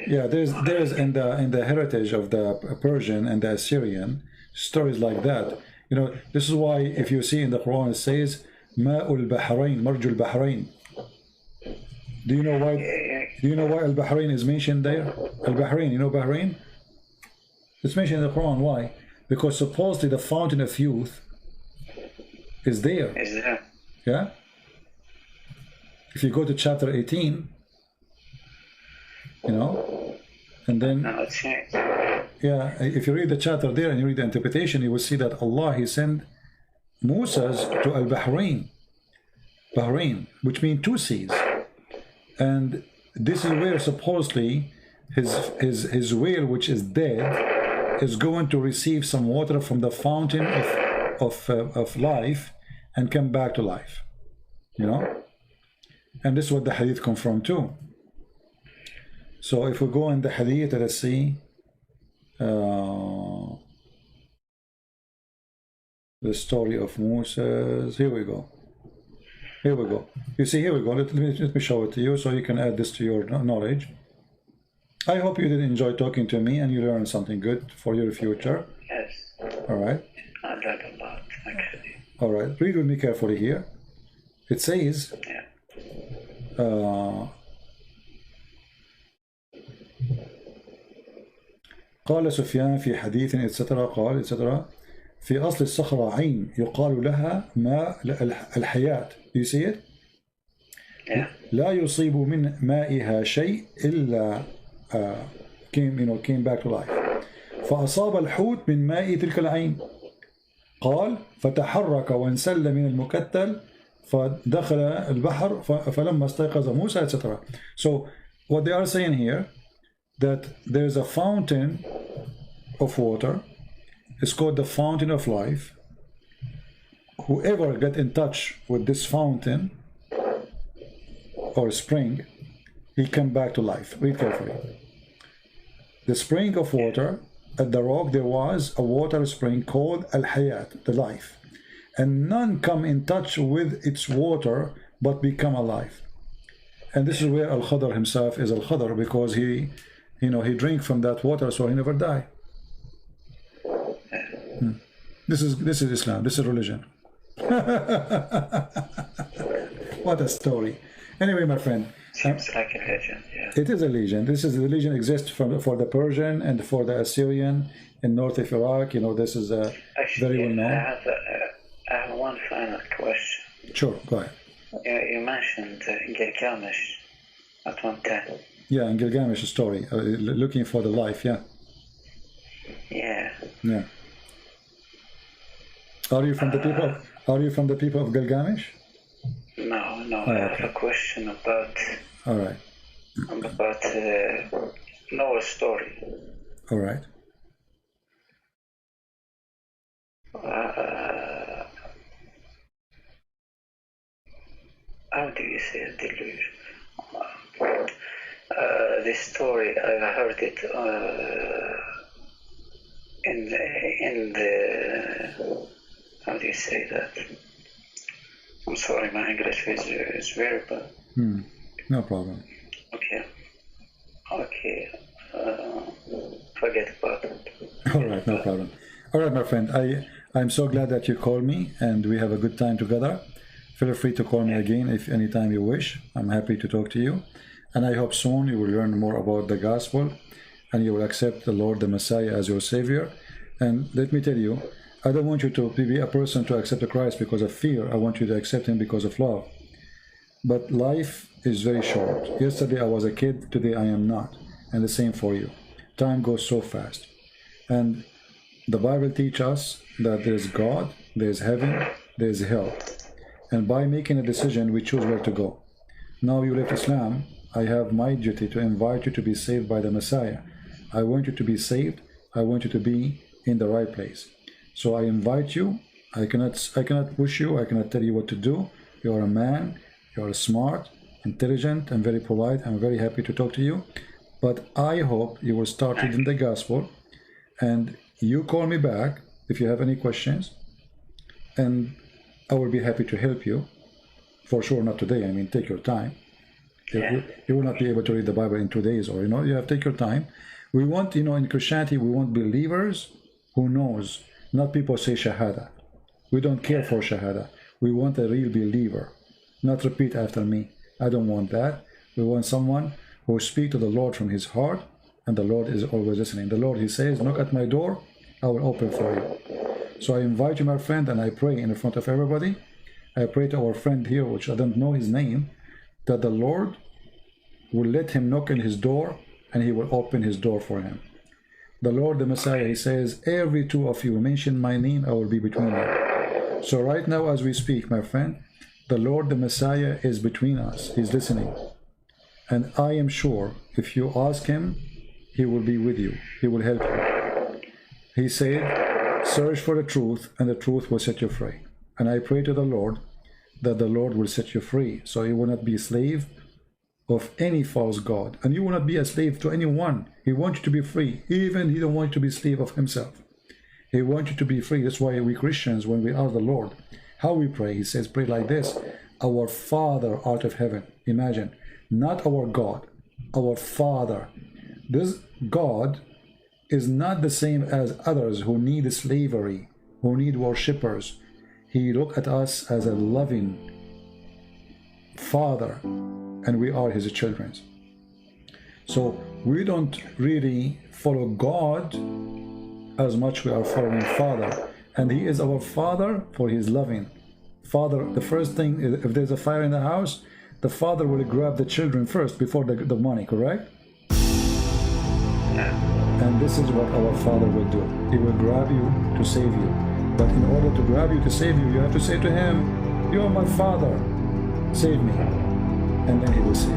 Yeah, there's in the heritage of the Persian and the Assyrian stories like that. You know, this is why if you see in the Quran it says Ma'ul Bahrain, Marjul Bahrain. Do you know why? Do you know why Al Bahrain is mentioned there? Al Bahrain, you know Bahrain? It's mentioned in the Quran. Why? Because supposedly the fountain of youth is there. Is there? Yeah. If you go to chapter 18. You know, and then no, it's changed. Yeah, if you read the chapter there and you read the interpretation, you will see that Allah, he sent Musa to Al-Bahrain, which means two seas, and this is where supposedly his whale, which is dead, is going to receive some water from the fountain of life and come back to life, you know, and this is what the hadith come from too. So if we go in the hadith, let's see the story of Moses. Here we go. You see, here we go. Let me show it to you so you can add this to your knowledge. I hope you did enjoy talking to me and you learned something good for your future. Yes. All right. I learned a lot, actually. All right. Read with me carefully here. It says, yeah. قال سفيان في حديث etc. قال etc. في أصل الصخرة عين يقال لها ماء الحياة. Do you see it? Yeah. لا يصيب من مائها شيء إلا came back to life. فأصاب الحوت من ماء تلك العين. قال فتحرك وانسل من المكتل فدخل البحر فلما استيقظ موسى etc. So what they are saying here, that there's a fountain of water. It's called the fountain of life. Whoever get in touch with this fountain or spring, he come back to life. Read carefully. The spring of water, at the rock there was a water spring called Al-Hayat, the life. And none come in touch with its water but become alive. And this is where Al-Khadr himself is Al-Khadr, because he drink from that water, so he never die. This is Islam. This is religion. What a story. Anyway, my friend. Seems like a legend. Yeah. It is a legend. This is the legend exists for the Persian and for the Assyrian in north of Iraq. You know, this is Actually, very well known. I have one final question. Sure, go ahead. You mentioned Gilgamesh at one time. Yeah, in Gilgamesh story, looking for the life. Yeah. Yeah. Yeah. Are you from the people? Are you from the people of Gilgamesh? No. Oh, I okay. have a question about. All right. About Noah's story. All right. How do you say it? Delusion. This story, I heard it in the how do you say that? I'm sorry, my English is very bad. No problem. Okay. Forget about it. All right, no problem. All right, my friend. I'm so glad that you called me and we have a good time together. Feel free to call me again if anytime you wish. I'm happy to talk to you. And I hope soon you will learn more about the gospel and you will accept the Lord, the Messiah, as your Savior. And let me tell you, I don't want you to be a person to accept Christ because of fear. I want you to accept Him because of love. But life is very short. Yesterday I was a kid, today I am not. And the same for you. Time goes so fast. And the Bible teaches us that there's God, there's heaven, there's hell. And by making a decision, we choose where to go. Now you left Islam, I have my duty to invite you to be saved by the Messiah. I want you to be saved. I want you to be in the right place. So I invite you. I cannot push you. I cannot tell you what to do. You are a man. You are smart, intelligent, and very polite. I'm very happy to talk to you. But I hope you will start reading the gospel. And you call me back if you have any questions. And I will be happy to help you. For sure, not today. I mean, take your time. You will not be able to read the Bible in 2 days, or you have to take your time. We want, in Christianity, we want believers who knows, not people say Shahada. We don't care for Shahada. We want a real believer. Not repeat after me. I don't want that. We want someone who speaks to the Lord from his heart, and the Lord is always listening. The Lord, He says, knock at my door, I will open for you. So I invite you, my friend, and I pray in front of everybody. I pray to our friend here, which I don't know his name, that the Lord will let him knock on his door and He will open his door for him. The Lord, the Messiah, He says, every two of you mention my name, I will be between you. So right now as we speak, my friend, the Lord, the Messiah is between us. He's listening. And I am sure if you ask Him, He will be with you. He will help you. He said, search for the truth and the truth will set you free. And I pray to the Lord that the Lord will set you free. So you will not be a slave of any false god. And you will not be a slave to anyone. He wants you to be free. Even He don't want you to be a slave of Himself. He wants you to be free. That's why we Christians, when we ask the Lord, how we pray, He says, pray like this. Our Father art of heaven. Imagine, not our God, our Father. This God is not the same as others who need slavery, who need worshippers. He looks at us as a loving Father, and we are His children. So we don't really follow God as much we are following Father. And He is our Father, for He is loving. Father, the first thing, if there's a fire in the house, the father will grab the children first before the money, correct? And this is what our Father will do. He will grab you to save you. But in order to grab you to save you, you have to say to Him, you are my Father, save me. And then He will save you.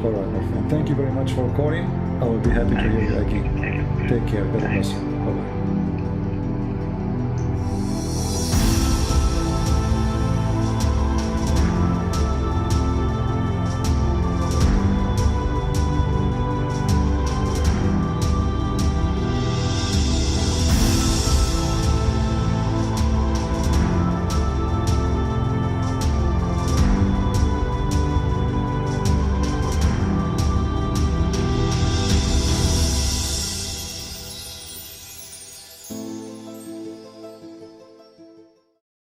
All right, my friend. Thank you very much for calling. I will be happy to hear you again. Take care. God bless you. Bye-bye.